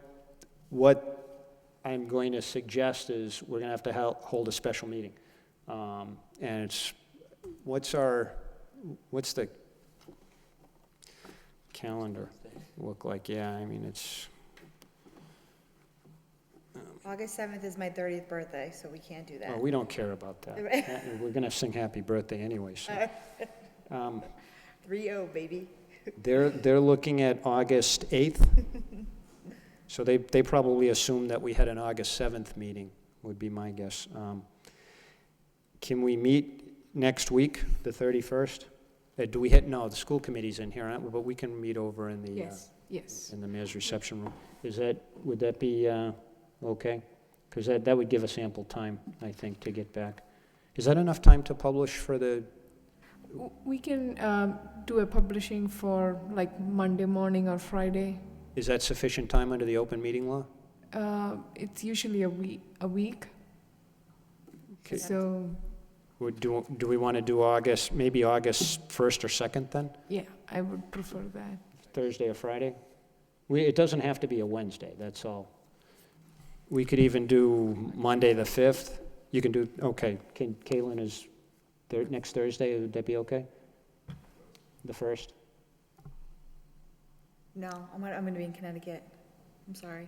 I'm going to suggest is we're going to have to hold a special meeting. And it's, what's the calendar look like? Yeah, I mean, it's, August 7th is my 30th birthday, so we can't do that. well, we don't care about that. We're going to sing happy birthday anyway, so. 3-0, baby. They're looking at August 8th. So they probably assumed that we had an August 7th meeting, would be my guess. Can we meet next week, the 31st? No, the school committee's in here, aren't we? But we can meet over in the, Yes. in the mayor's reception room. Would that be okay? Because that would give us ample time, I think, to get back. Is that enough time to publish for the, We can do a publishing for like Monday morning or Friday. is that sufficient time under the open meeting law? It's usually a week. Okay. So, Do we want to do maybe August 1st or 2nd then? yeah, I would prefer that. Thursday or Friday? It doesn't have to be a Wednesday, that's all. We could even do Monday the 5th. You can do, okay, Caitlin, is next Thursday, would that be okay? The 1st? No, I'm gonna be in Connecticut. I'm sorry.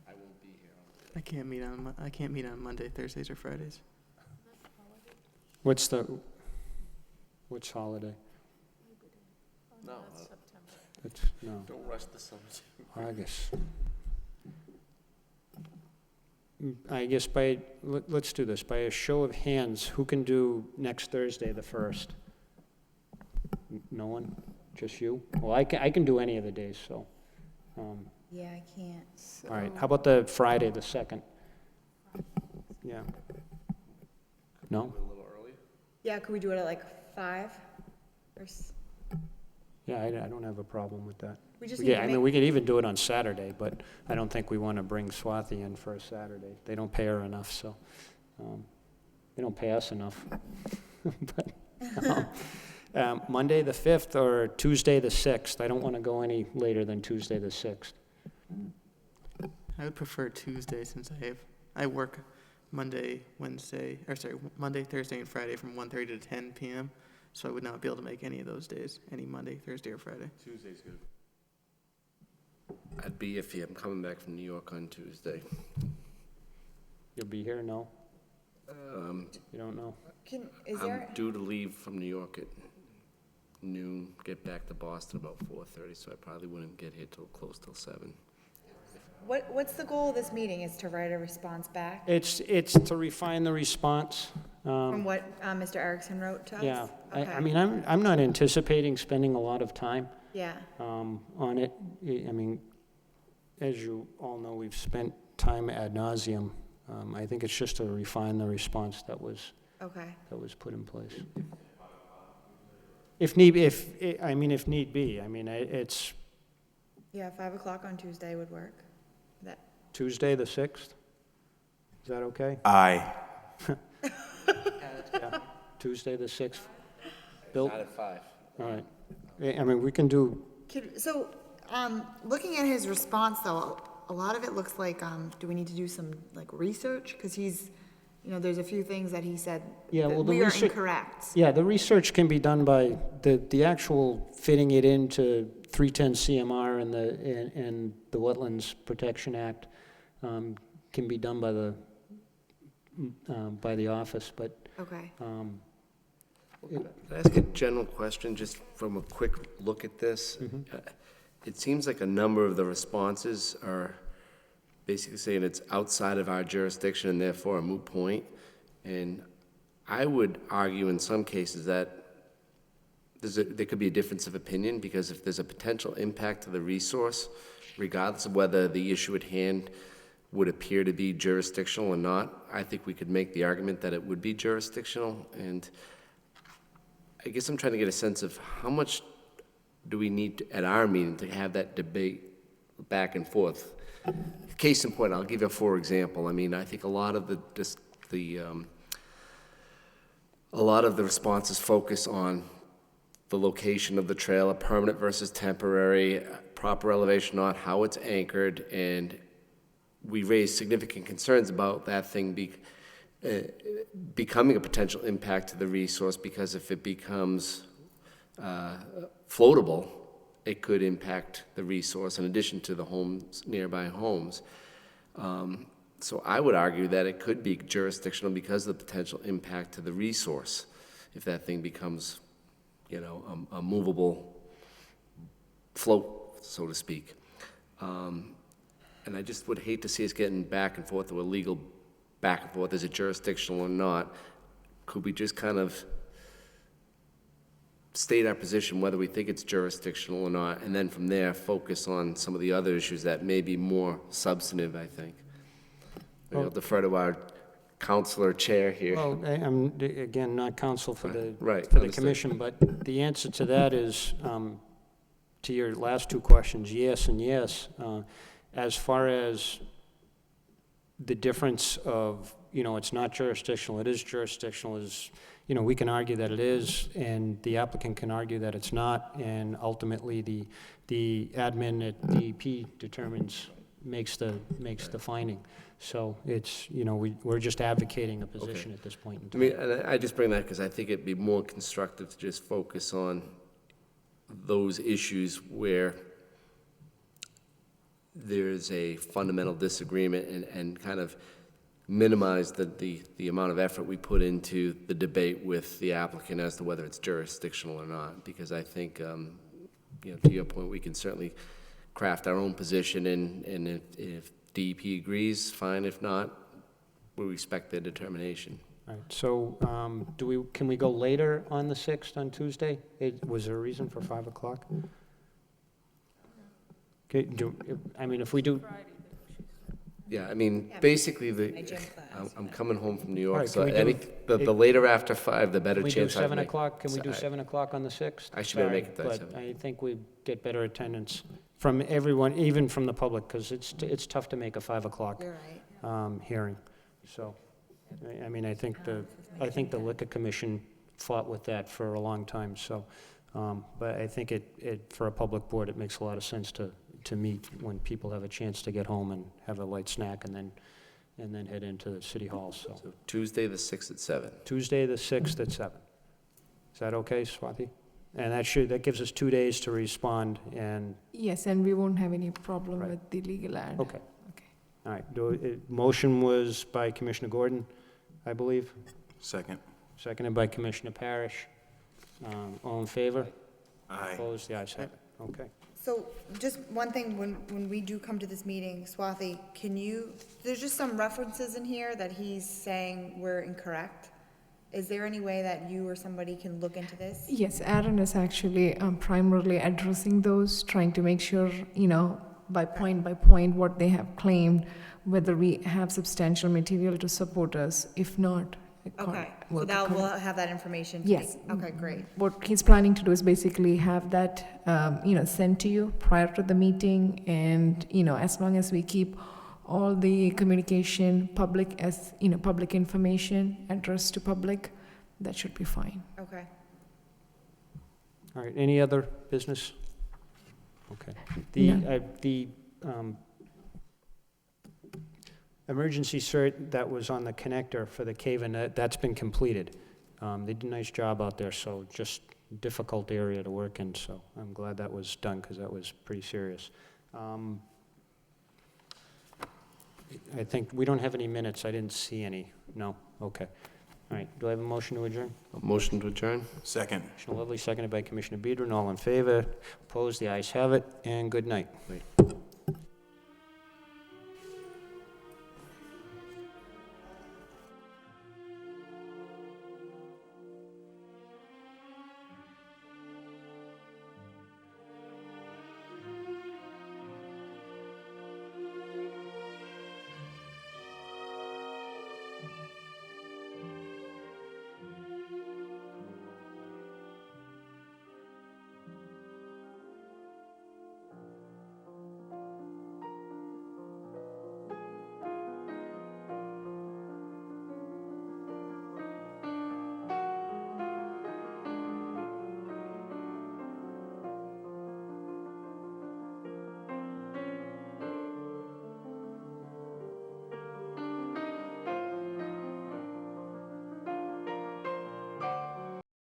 I won't be here. I can't meet on Monday, Thursdays, or Fridays. What's holiday? No, No, don't rush the summer. August. I guess let's do this. By a show of hands, who can do next Thursday, the 1st? No one? Just you? Well, I can do any of the days, so. Yeah, I can't. All right, how about the Friday, the 2nd? Yeah. No? A little early? Yeah, could we do it at like 5? Yeah, I don't have a problem with that. We just We need could- to I mean, make, we could even do it on Saturday, but I don't think we want to bring Swati in for a Saturday. They don't pay her enough, so, they don't pay us enough. But, Monday the 5th or Tuesday the 6th. I don't want to go any later than Tuesday the 6th. I would prefer Tuesday since I work Monday, Thursday, and Friday from 1:30 to 10 p.m. So I would not be able to make any of those days, any Monday, Thursday, or Friday. Tuesday's good. I'd be iffy. I'm coming back from New York on Tuesday. You'll be here? No? You don't know? I'm due to leave from New York at noon, get back to Boston about 4:30, so I probably wouldn't get here till close till 7. what's the goal of this meeting, is to write a response back It's to refine the response. from what Mr. Erickson wrote to us? Yeah, Okay. I mean, I'm not anticipating spending a lot of time Yeah, on it. I mean, as you all know, we've spent time ad nauseum. I think it's just to refine the response that was okay. put in place. If need be, I mean, it's Yeah, 5 o'clock on Tuesday would work. That, Tuesday the 6th. Is that okay? Aye. Yeah, Tuesday the 6th. Bill? Not at 5. All right. I mean, we can do, so, looking at his response though, a lot of it looks like, do we need to do some like research? Because he's, there's a few things that he said Yeah, that well, the we are research- incorrect. yeah, the research can be done by, the actual fitting it into 310 CMR and the Wetlands Protection Act can be done by the office, but Okay. Can I ask a general question, just from a quick look at this? It seems like a number of the responses are basically saying it's outside of our jurisdiction and therefore a moot point. And I would argue in some cases that there could be a difference of opinion, because if there's a potential impact to the resource, regardless of whether the issue at hand would appear to be jurisdictional or not, I think we could make the argument that it would be jurisdictional. And I guess I'm trying to get a sense of how much do we need at our meeting to have that debate back and forth. Case in point, I'll give you a for example. I mean, I think a lot of the responses focus on the location of the trailer, permanent versus temporary, proper elevation, not how it's anchored, and we raised significant concerns about that thing becoming a potential impact to the resource, because if it becomes floatable, it could impact the resource in addition to the homes, nearby homes. So I would argue that it could be jurisdictional because of the potential impact to the resource if that thing becomes, a movable float, so to speak. And I just would hate to see us getting back and forth, or a legal back and forth, is it jurisdictional or not? Could we just kind of state our position, whether we think it's jurisdictional or not, and then from there focus on some of the other issues that may be more substantive, I think. Maybe I'll defer to our counselor chair here. well, I'm, again, not counsel for Right, the understood. commission, but the answer to that is, to your last two questions, yes and yes. As far as the difference of, it's not jurisdictional, it is jurisdictional, is, we can argue that it is, and the applicant can argue that it's not, and ultimately the admin at DEP makes the finding. So it's, we're just advocating a position at this point in I time. mean, and I just bring that because I think it'd be more constructive to just focus on those issues where there's a fundamental disagreement, and kind of minimize the amount of effort we put into the debate with the applicant as to whether it's jurisdictional or not. Because I think, to your point, we can certainly craft our own position, and if DEP agrees, fine. If not, we respect their determination. All right, so can we go later on the 6th, on Tuesday? Was there a reason for 5 o'clock? Okay, if we do, Yeah, I mean, Yeah, basically, my gym class. I'm coming home from New All York, right, so can we do the later after 5, the better Can we do chance I have. 7 o'clock? Can we do So 7 o'clock on the 6th? I should be able to Sorry, make it by but 7. I think we get better attendance from everyone, even from the public, because it's tough to make a 5 o'clock You're right. hearing. So, I mean, I think the Liquor Commission fought with that for a long time, so, but I think for a public board, it makes a lot of sense to meet when people have a chance to get home and have a light snack and then head into the City Hall, so. So Tuesday, the 6th at 7. Tuesday, the 6th at 7. Is that okay, Swati? And that gives us 2 days to respond, and, Yes, and we won't have any problem Right. with the legal ad. okay. Okay. All right, motion was by Commissioner Gordon, I believe, Second. seconded by Commissioner Parrish. All in favor? Aye. Opposed? The ayes have it. Okay. So just one thing, when we do come to this meeting, Swathi, there's just some references in here that he's saying we're incorrect. Is there any way that you or somebody can look into this? Yes, Aaron is actually primarily addressing those, trying to make sure, by point, what they have claimed, whether we have substantial material to support us. If not, Okay, so we'll have that information. Yes. Okay, great. What he's planning to do is basically have that, sent to you prior to the meeting, and, as long as we keep all the communication public public information addressed to public, that should be fine. Okay. All right, any other business? Okay. The emergency cert that was on the connector for the cave-in, that's been completed. They did a nice job out there, so just difficult area to work in, so I'm glad that was done, because that was pretty serious. I think, we don't have any minutes, I didn't see any. No? Okay. All right, do I have a motion to adjourn? Motion to adjourn? Second. Commissioner Lovely, seconded by Commissioner Biedron, all in favor. Opposed, the ayes have it, and good night.